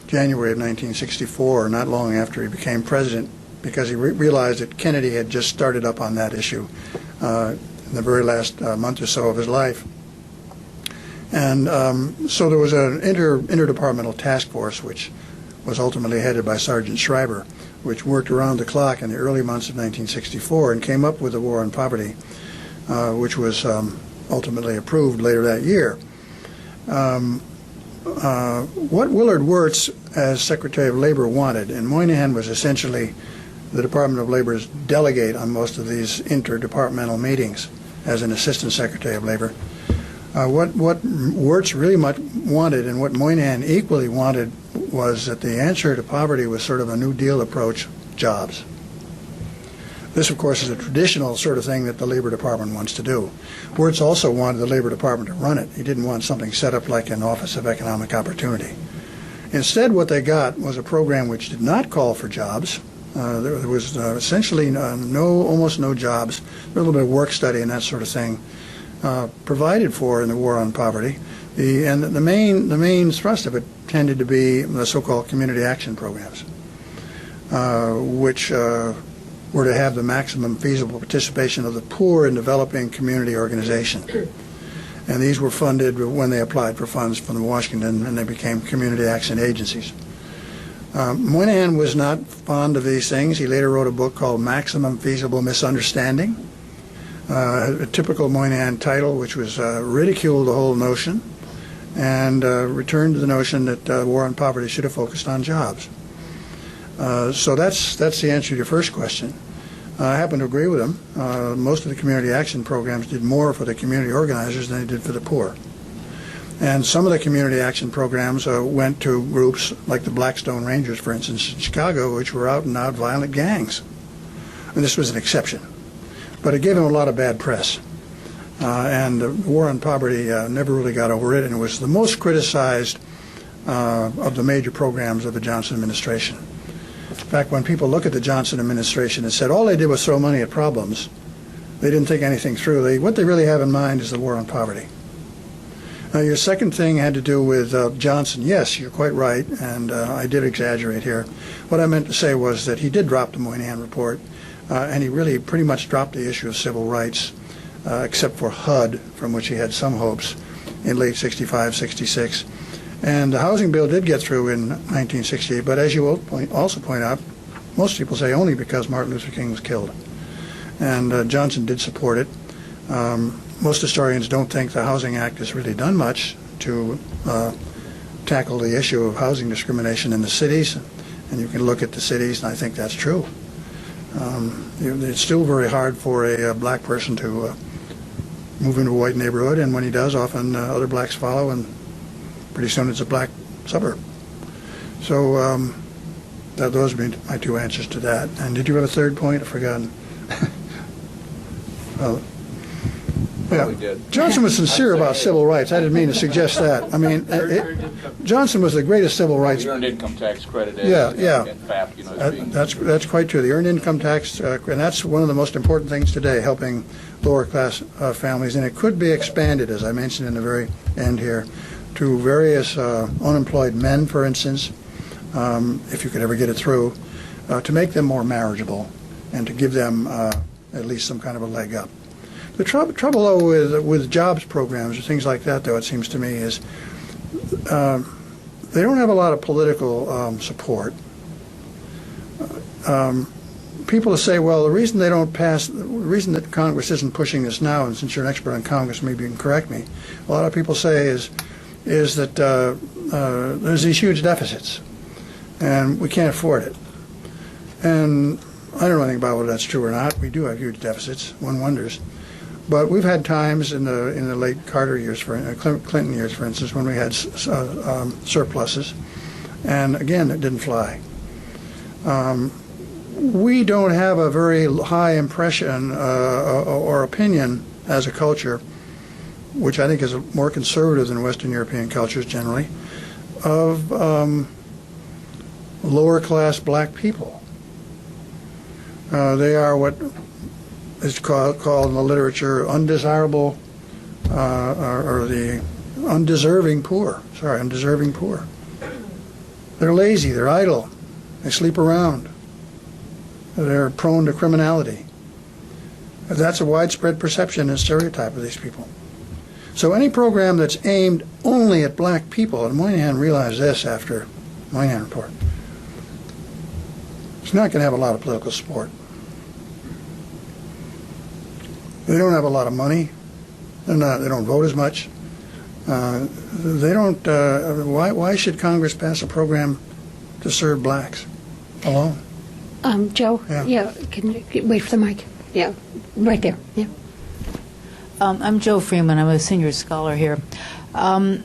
January of 1964, not long after he became president, because he realized that Kennedy had just started up on that issue in the very last month or so of his life. And so there was an interdepartmental task force, which was ultimately headed by Sergeant Schreiber, which worked around the clock in the early months of 1964 and came up with the war on poverty, which was ultimately approved later that year. What Willard Wirtz, as Secretary of Labor, wanted, and Moynihan was essentially the Department of Labor's delegate on most of these interdepartmental meetings as an Assistant Secretary of Labor. What Wirtz really much wanted, and what Moynihan equally wanted, was that the answer to poverty was sort of a New Deal approach: jobs. This, of course, is a traditional sort of thing that the Labor Department wants to do. Wirtz also wanted the Labor Department to run it. He didn't want something set up like an Office of Economic Opportunity. Instead, what they got was a program which did not call for jobs. There was essentially almost no jobs. There was a little bit of work study and that sort of thing provided for in the war on poverty. The main thrust of it tended to be the so-called community action programs, which were to have the maximum feasible participation of the poor in developing community organization. And these were funded when they applied for funds from Washington, and they became community action agencies. Moynihan was not fond of these things. He later wrote a book called Maximum Feasible Misunderstanding, a typical Moynihan title, which was ridiculed the whole notion and returned to the notion that the war on poverty should have focused on jobs. So that's the answer to your first question. I happen to agree with him. Most of the community action programs did more for the community organizers than they did for the poor. And some of the community action programs went to groups like the Blackstone Rangers, for instance, in Chicago, which were out-and-out violent gangs. And this was an exception. But it gave them a lot of bad press. And the war on poverty never really got over it, and it was the most criticized of the major programs of the Johnson administration. In fact, when people look at the Johnson administration, it said all they did was throw money at problems. They didn't think anything through. What they really have in mind is the war on poverty. Now, your second thing had to do with Johnson. Yes, you're quite right, and I did exaggerate here. What I meant to say was that he did drop the Moynihan Report, and he really pretty much dropped the issue of civil rights, except for HUD, from which he had some hopes in late 65, 66. And the housing bill did get through in 1968, but as you also point out, most people say only because Martin Luther King was killed. And Johnson did support it. Most historians don't think the Housing Act has really done much to tackle the issue of housing discrimination in the cities. And you can look at the cities, and I think that's true. It's still very hard for a black person to move into a white neighborhood, and when he does, often other blacks follow, and pretty soon it's a black suburb. So those would be my two answers to that. And did you have a third point? I've forgotten. Yeah. Johnson was sincere about civil rights. I didn't mean to suggest that. I mean, Johnson was the greatest civil rights. The earned income tax credit. Yeah. And FAP, that's quite true. The earned income tax, and that's one of the most important things today, helping lower class families. And it could be expanded, as I mentioned in the very end here, to various unemployed men, for instance, if you could ever get it through, to make them more marriageable and to give them at least some kind of a leg up. The trouble, though, with jobs programs or things like that, though, it seems to me, is they don't have a lot of political support. People say, well, the reason they don't pass, the reason that Congress isn't pushing this now, and since you're an expert on Congress, maybe you can correct me, a lot of people say is that there's these huge deficits, and we can't afford it. And I don't know anything about whether that's true or not. We do have huge deficits. One wonders. But we've had times in the late Carter years, Clinton years, for instance, when we had surpluses, and again, it didn't fly. We don't have a very high impression or opinion as a culture, which I think is more conservative than Western European cultures generally, of lower class black people. They are what is called in the literature undesirable, or the undeserving poor. Sorry, undeserving poor. They're lazy, they're idle, they sleep around, they're prone to criminality. That's a widespread perception and stereotype of these people. So any program that's aimed only at black people, and Moynihan realized this after Moynihan Report, it's not going to have a lot of political support. They don't have a lot of money. They don't vote as much. They don't. Why should Congress pass a program to serve blacks alone? Joe? Yeah. Can you wait for the mic? Yeah, right there. Yeah. I'm Joe Freeman. I'm a senior scholar here. I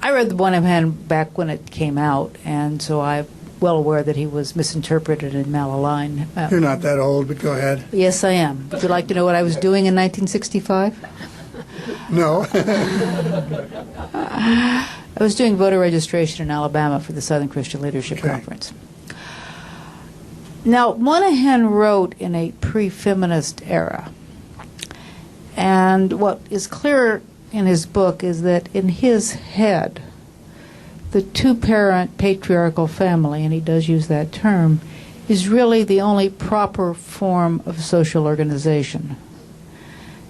read the Moynihan back when it came out, and so I'm well aware that he was misinterpreted and malaligned. You're not that old, but go ahead. Yes, I am. Would you like to know what I was doing in 1965? No. I was doing voter registration in Alabama for the Southern Christian Leadership Okay. Conference. Now, Moynihan wrote in a pre-feminist era. And what is clear in his book is that in his head, the two-parent patriarchal family, and he does use that term, is really the only proper form of social organization.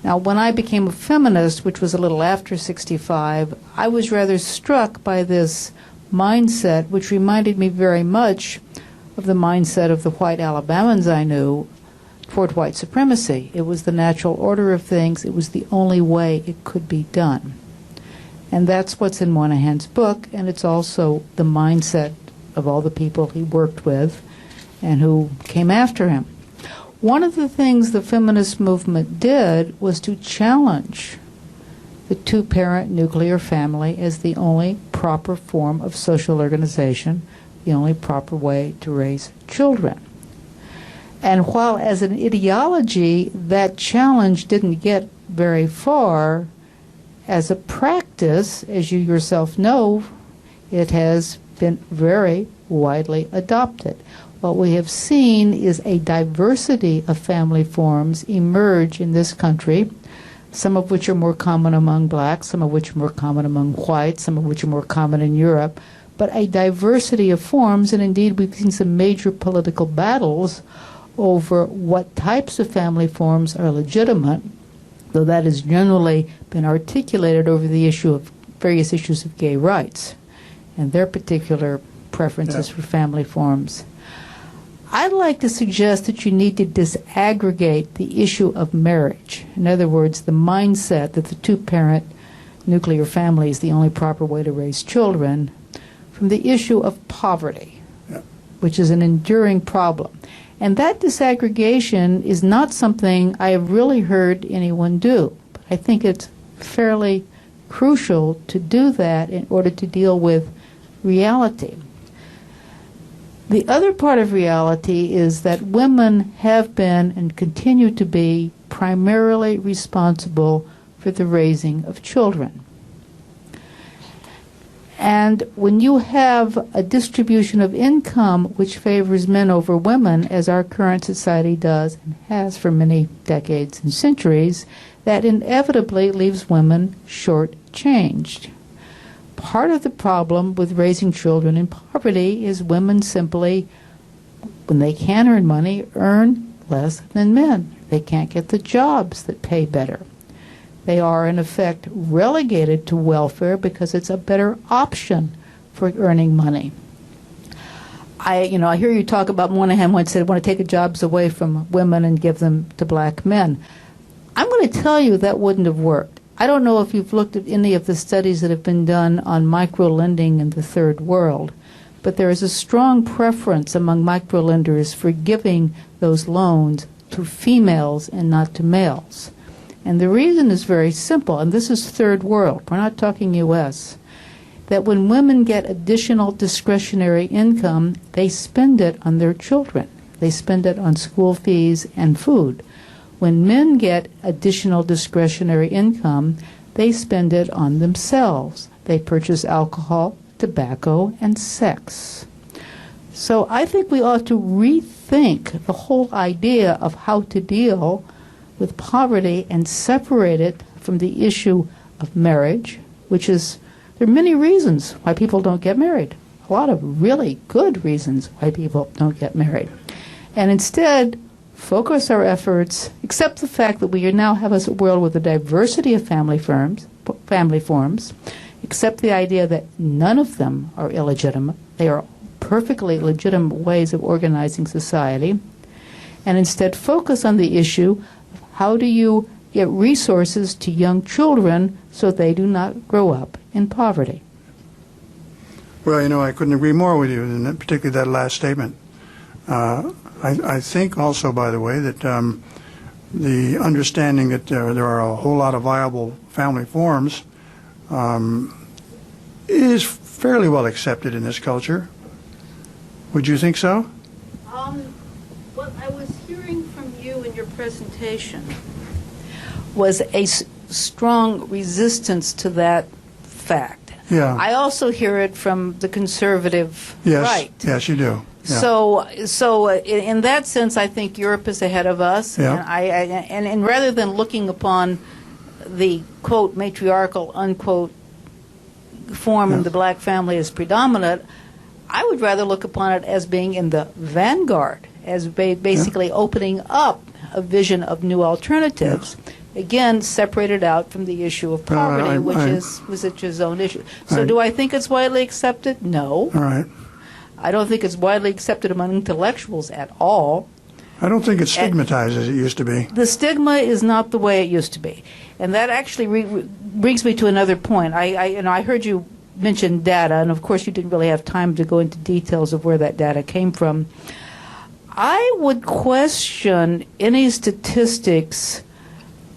Now, when I became a feminist, which was a little after 65, I was rather struck by this mindset, which reminded me very much of the mindset of the white Alabamans I knew toward white supremacy. It was the natural order of things. It was the only way it could be done. And that's what's in Moynihan's book, and it's also the mindset of all the people he worked with and who came after him. One of the things the feminist movement did was to challenge the two-parent nuclear family as the only proper form of social organization, the only proper way to raise children. And while as an ideology that challenge didn't get very far, as a practice, as you yourself know, it has been very widely adopted. What we have seen is a diversity of family forms emerge in this country, some of which are more common among blacks, some of which are more common among whites, some of which are more common in Europe, but a diversity of forms, and indeed we've seen some major political battles over what types of family forms are legitimate, though that has generally been articulated over the issue of various issues of gay rights and their particular preferences for family forms. I'd like to suggest that you need to disaggregate the issue of marriage. In other words, the mindset that the two-parent nuclear family is the only proper way to raise children, from the issue of poverty, which is an enduring problem. And that disaggregation is not something I have really heard anyone do. But I think it's fairly crucial to do that in order to deal with reality. The other part of reality is that women have been and continue to be primarily responsible for the raising of children. And when you have a distribution of income which favors men over women, as our current society does and has for many decades and centuries, that inevitably leaves women shortchanged. Part of the problem with raising children in poverty is women simply, when they can earn money, earn less than men. They can't get the jobs that pay better. They are, in effect, relegated to welfare because it's a better option for earning money. I hear you talk about Moynihan once said, want to take the jobs away from women and give them to black men. I'm going to tell you that wouldn't have worked. I don't know if you've looked at any of the studies that have been done on microlending in the third world, but there is a strong preference among microlenders for giving those loans to females and not to males. And the reason is very simple, and this is third world, we're not talking U.S., that when women get additional discretionary income, they spend it on their children. They spend it on school fees and food. When men get additional discretionary income, they spend it on themselves. They purchase alcohol, tobacco, and sex. So I think we ought to rethink the whole idea of how to deal with poverty and separate it from the issue of marriage, which is, there are many reasons why people don't get married, a lot of really good reasons why people don't get married, and instead focus our efforts, accept the fact that we now have a world with a diversity of family forms, accept the idea that none of them are illegitimate, they are perfectly legitimate ways of organizing society, and instead focus on the issue: how do you get resources to young children so they do not grow up in poverty? Well, I couldn't agree more with you, and particularly that last statement. I think also, by the way, that the understanding that there are a whole lot of viable family forms is fairly well accepted in this culture. Would you think so? What I was hearing from you in your presentation was a strong resistance to that fact. Yeah. I also hear it from the conservative right. Yes, you do. Yeah. So in that sense, I think Europe is ahead of us. Yeah. And rather than looking upon the, quote, matriarchal, unquote, form in the black family as predominant, I would rather look upon it as being in the vanguard, as basically opening up a vision of new alternatives, again, separated out from the issue of poverty, which is its own issue. So do I think it's widely accepted? No. All right. I don't think it's widely accepted among intellectuals at all. I don't think it's stigmatized as it used to be. The stigma is not the way it used to be. And that actually brings me to another point. I heard you mention data, and of course you didn't really have time to go into details of where that data came from. I would question any statistics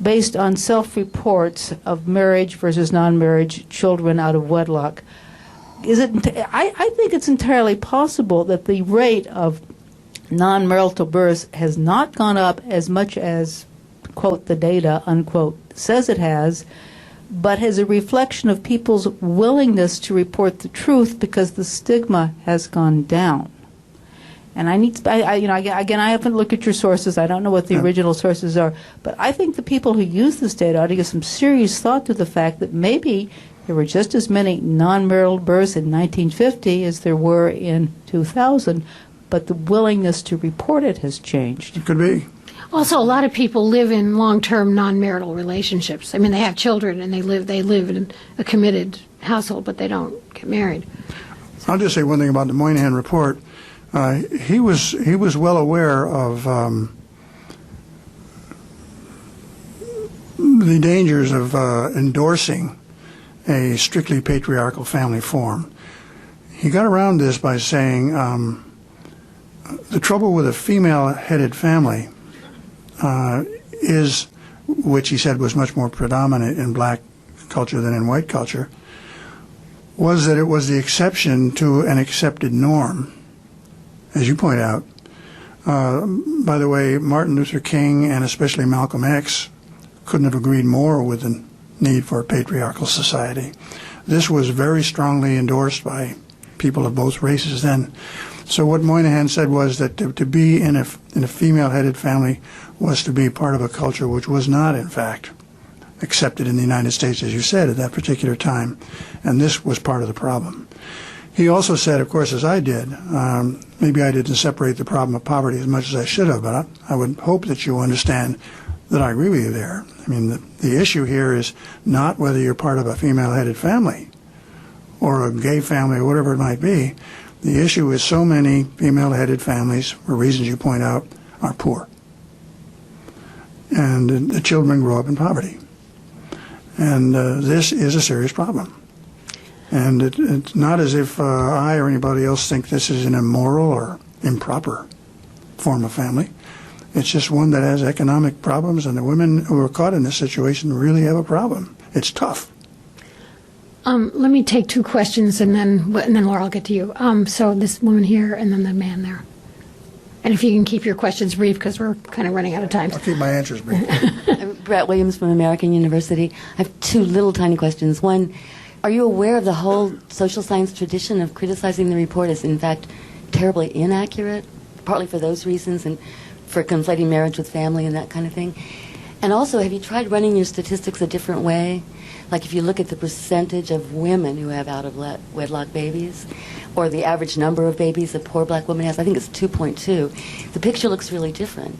based on self-reports of marriage versus non-marriage children out of wedlock. I think it's entirely possible that the rate of non-marital births has not gone up as much as, quote, the data, unquote, says it has, but as a reflection of people's willingness to report the truth because the stigma has gone down. And again, I haven't looked at your sources. I don't know what the original sources are. But I think the people who use this data ought to give some serious thought to the fact that maybe there were just as many non-marital births in 1950 as there were in 2000, but the willingness to report it has changed. It could be. Also, a lot of people live in long-term non-marital relationships. I mean, they have children and they live in a committed household, but they don't get married. I'll just say one thing about the Moynihan Report. He was well aware of the dangers of endorsing a strictly patriarchal family form. He got around this by saying the trouble with a female-headed family is, which he said was much more predominant in black culture than in white culture, was that it was the exception to an accepted norm. As you point out, by the way, Martin Luther King and especially Malcolm X couldn't have agreed more with the need for a patriarchal society. This was very strongly endorsed by people of both races then. So what Moynihan said was that to be in a female-headed family was to be part of a culture which was not, in fact, accepted in the United States, as you said, at that particular time. And this was part of the problem. He also said, of course, as I did, maybe I didn't separate the problem of poverty as much as I should have, but I would hope that you understand that I agree with you there. I mean, the issue here is not whether you're part of a female-headed family or a gay family or whatever it might be. The issue is so many female-headed families, for reasons you point out, are poor. And the children grow up in poverty. And this is a serious problem. And it's not as if I or anybody else think this is an immoral or improper form of family. It's just one that has economic problems, and the women who are caught in this situation really have a problem. It's tough. Let me take two questions, and then Laura, I'll get to you. So this woman here, and then the man there. And if you can keep your questions brief, because we're kind of running out of time. I'll keep my answers brief. I'm Brett Williams from American University. I have two little tiny questions. One, are you aware of the whole social science tradition of criticizing the report as, in fact, terribly inaccurate, partly for those reasons and for conflating marriage with family and that kind of thing? And also, have you tried running your statistics a different way? Like if you look at the percentage of women who have out-of-wedlock babies, or the average number of babies a poor black woman has, I think it's 2.2. The picture looks really different.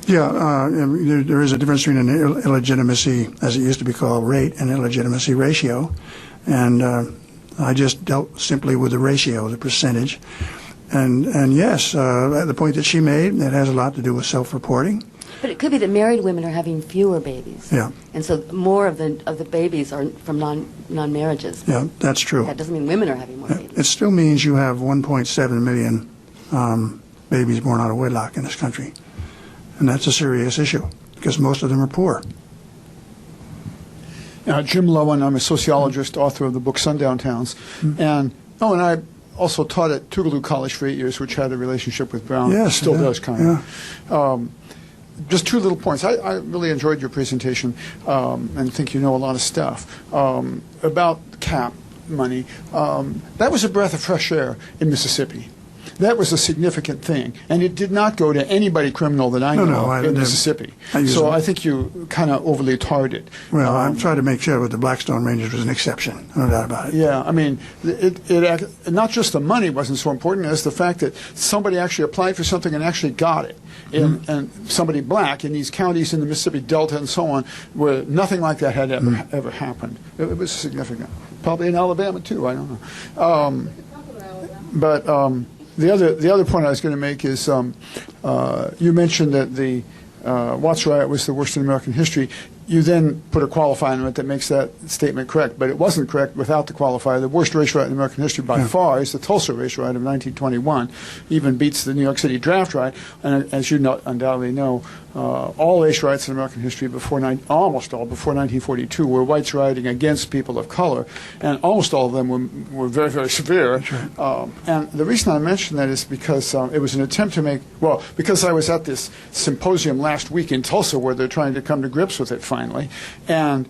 Yeah, there is a difference between an illegitimacy, as it used to be called, rate, and illegitimacy ratio. And I just dealt simply with the ratio, the percentage. And yes, the point that she made, that has a lot to do with self-reporting. But it could be that married women are having fewer babies. Yeah. And so more of the babies are from non-marriages. Yeah, that's true. That doesn't mean women are having more babies. It still means you have 1.7 million babies born out of wedlock in this country. And that's a serious issue, because most of them are poor. Jim Lowen, I'm a sociologist, author of the book Sundown Towns. And I also taught at Tougaloo College for 8 years, which had a relationship with Brown. Yes, still yeah, does, kind of. Just two little points. I really enjoyed your presentation and think you know a lot of stuff. About CAP money, that was a breath of fresh air in Mississippi. That was a significant thing, and it did not go to anybody criminal that I know in Mississippi. So I think you kind of overly tarred it. Well, I'm trying to make sure that the Blackstone Rangers was an exception, no doubt about it. Yeah, I mean, it not just the money wasn't so important as the fact that somebody actually applied for something and actually got it, and somebody black in these counties in the Mississippi Delta and so on, where nothing like that had ever happened. It was significant. Probably in Alabama too. I don't know. The other point I was going to make is you mentioned that the Watts riot was the worst in American history. you then put a qualifier on it that makes that statement correct, but it wasn't correct without the qualifier. The worst race riot in American history by far is the Tulsa race riot of 1921, even beats the New York City draft riot. And as you undoubtedly know, all race riots in American history almost all before 1942 were whites rioting against people of color, and almost all of them were very, very severe. And the reason I mention that is because it was an attempt to because I was at this symposium last week in Tulsa where they're trying to come to grips with it finally, and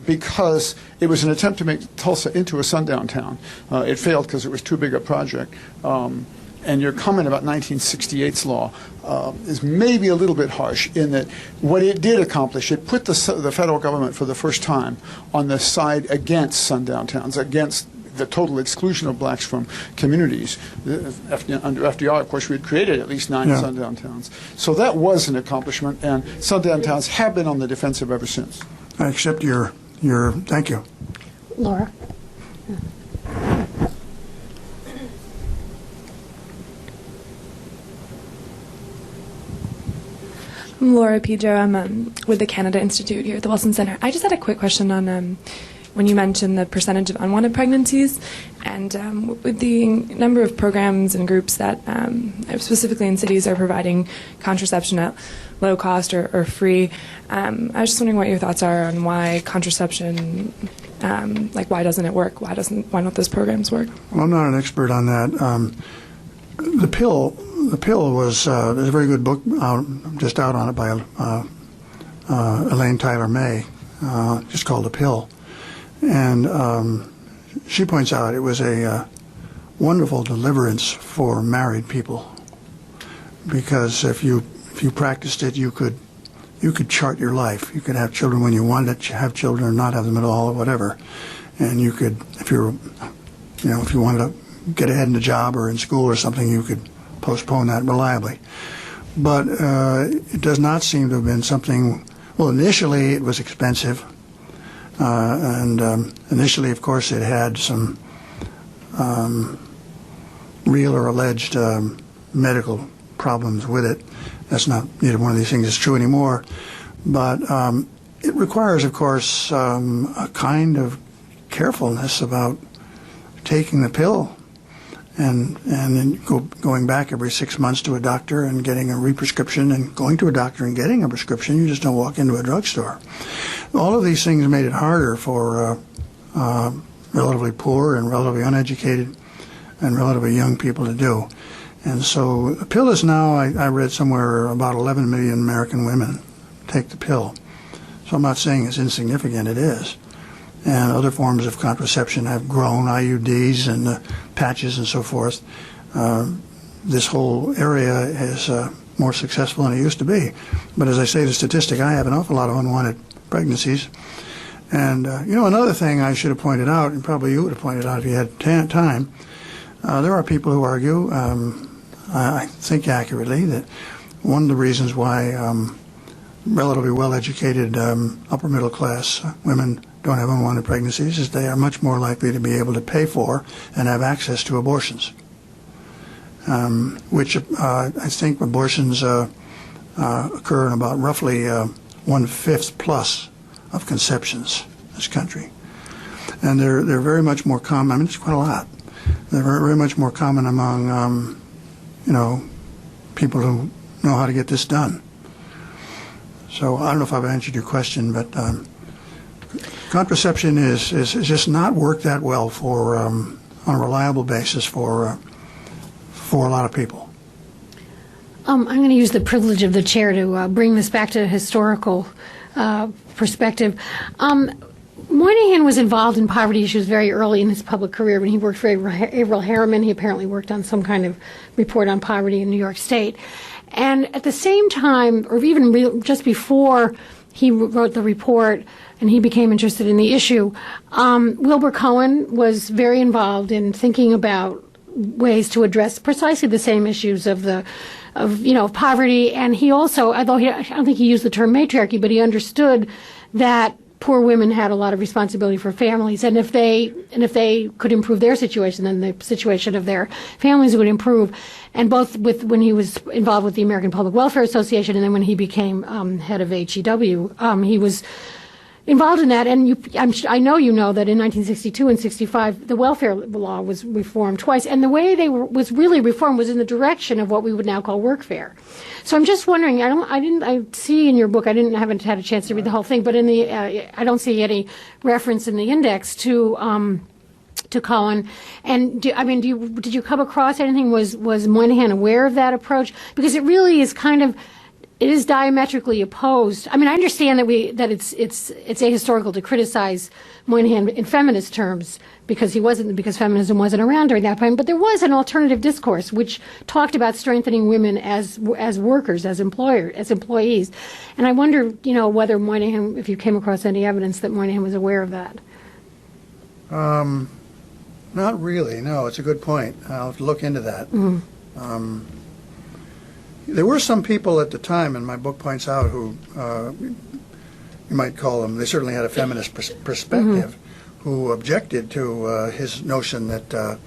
because it was an attempt to make Tulsa into a sundown town. It failed because it was too big a project. And your comment about 1968's law is maybe a little bit harsh in that what it did accomplish, it put the federal government for the first time on the side against sundown towns, against the total exclusion of blacks from communities. Under FDR, of course, we had created at least 9 sundown towns. So that was an accomplishment, and sundown towns have been on the defensive ever since. I accept your thank you. Laura? I'm Laura Pedro. I'm with the Canada Institute here at the Wilson Center. I just had a quick question on when you mentioned the percentage of unwanted pregnancies, and with the number of programs and groups that specifically in cities are providing contraception at low cost or free. I was just wondering what your thoughts are on why contraception, why doesn't it work? Why don't those programs work? Well, I'm not an expert on that. The pill was there's a very good book just out on it by Elaine Tyler May, just called The Pill, and she points out it was a wonderful deliverance for married people, because if you practiced it, you could chart your life. You could have children when you wanted to have children, or not have them at all, or whatever. And you could, if you wanted to get ahead in the job or in school or something, you could postpone that reliably. But it does not seem to have been something. Well, initially it was expensive, and initially, of course, it had some real or alleged medical problems with it. That's not neither one of these things is true anymore, but it requires, of course, a kind of carefulness about taking the pill, and then going back every 6 months to a doctor and getting a re-prescription, and going to a doctor and getting a prescription. You just don't walk into a drugstore. All of these things made it harder for relatively poor and relatively uneducated and relatively young people to do. And so the pill is now, I read somewhere, about 11 million American women take the pill. So I'm not saying it's insignificant, it is. And other forms of contraception have grown, IUDs and patches and so forth. This whole area is more successful than it used to be. But as I say, the statistic, I have an awful lot of unwanted pregnancies. And, another thing I should have pointed out, and probably you would have pointed out if you had time, there are people who argue, I think accurately, that one of the reasons why relatively well-educated upper middle class women don't have unwanted pregnancies is they are much more likely to be able to pay for and have access to abortions, which I think abortions occur in about roughly 1/5 plus of conceptions in this country. And they're very much more common. I mean, it's quite a lot. They're very, very much more common among people who know how to get this done. So I don't know if I've answered your question, but contraception is just not worked that well for on a reliable basis for a lot of people. I'm going to use the privilege of the chair to bring this back to a historical perspective. Moynihan was involved in poverty issues very early in his public career. When he worked for Averell Harriman, he apparently worked on some kind of report on poverty in New York State. And at the same time, or even just before he wrote the report and he became interested in the issue, Wilbur Cohen was very involved in thinking about ways to address precisely the same issues of poverty. And he also, although I don't think he used the term matriarchy, but he understood that poor women had a lot of responsibility for families, and if they could improve their situation, then the situation of their families would improve. And both when he was involved with the American Public Welfare Association, and then when he became head of HEW, he was involved in that. And I know you know that in 1962 and 65, the welfare law was reformed twice, and the way was really reformed was in the direction of what we would now call workfare. So I'm just wondering, I see in your book, haven't had a chance to read the whole thing, but in the, I don't see any reference in the index to Cohen. And did you come across anything? Was Moynihan aware of that approach? Because it really is it is diametrically opposed. I mean, I understand that it's ahistorical to criticize Moynihan in feminist terms because feminism wasn't around during that time. But there was an alternative discourse which talked about strengthening women as workers, as employees. And I wonder, whether Moynihan, if you came across any evidence that Moynihan was aware of that. Not really. No, it's a good point. I'll have to look into that. Mm-hmm. There were some people at the time, and my book points out, who you might call them, they certainly had a feminist perspective, who objected to his notion that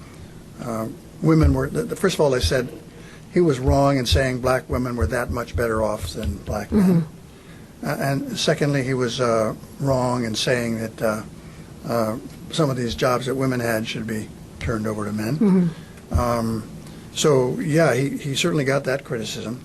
women were, first of all, they said he was wrong in saying black women were that much better off than black men. And secondly, he was wrong in saying that some of these jobs that women had should be turned over to men. So, yeah, he certainly got that criticism.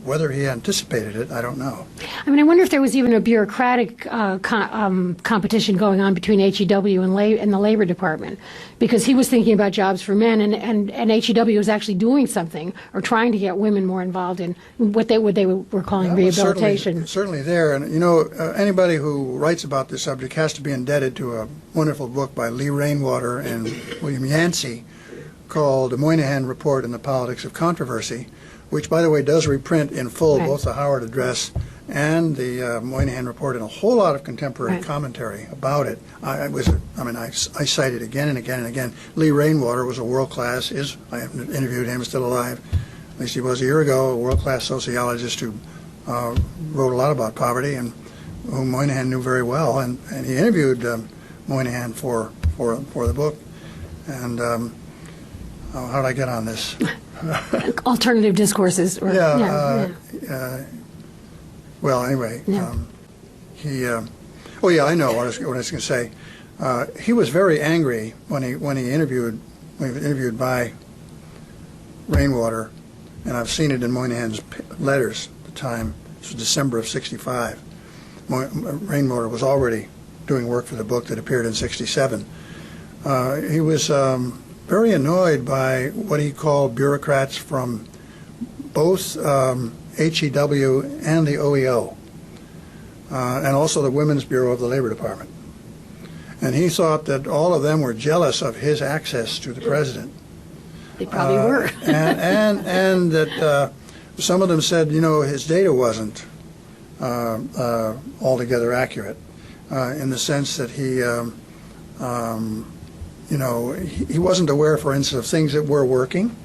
Whether he anticipated it, I don't know. I mean, I wonder if there was even a bureaucratic competition going on between HEW and the Labor Department, because he was thinking about jobs for men, and HEW was actually doing something or trying to get women more involved in what they were calling rehabilitation. Certainly there. And, anybody who writes about this subject has to be indebted to a wonderful book by Lee Rainwater and William Yancey, called The Moynihan Report and the Politics of Controversy, which, by the way, does reprint in full both the Howard Address and the Moynihan Report and a whole lot of contemporary commentary about it. I cite it again and again and again. Lee Rainwater was a world-class, I interviewed him, still alive, at least he was a year ago, a world-class sociologist who wrote a lot about poverty and whom Moynihan knew very well. And he interviewed Moynihan for the book. And how did I get on this? Alternative discourses. Well, anyway, I know what I was going to say. He was very angry when he interviewed by Rainwater, and I've seen it in Moynihan's letters at the time. This was December of '65. Rainwater was already doing work for the book that appeared in '67. He was very annoyed by what he called bureaucrats from both HEW and the OEO, and also the Women's Bureau of the Labor Department. And he thought that all of them were jealous of his access to the president. They probably were. and that some of them said, his data wasn't altogether accurate, in the sense that he wasn't aware, for instance, of things that were working,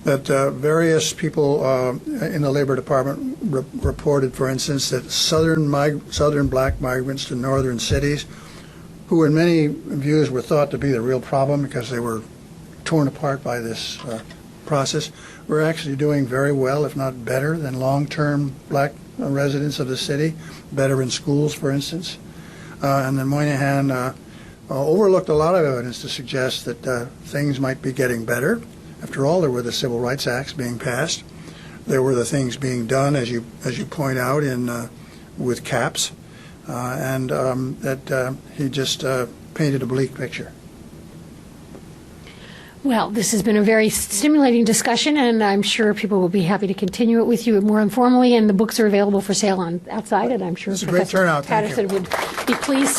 that various people in the Labor Department reported, for instance, that southern black migrants to northern cities, who in many views were thought to be the real problem because they were torn apart by this process, were actually doing very well, if not better, than long-term black residents of the city, better in schools, for instance. And then Moynihan overlooked a lot of evidence to suggest that things might be getting better. After all, there were the Civil Rights Acts being passed. There were the things being done, as you point out, with caps, and that he just painted a bleak picture. Well, this has been a very stimulating discussion, and I'm sure people will be happy to continue it with you more informally. And the books are available for sale outside, and I'm sure It's a great turnout. Thank you. Patterson would be pleased.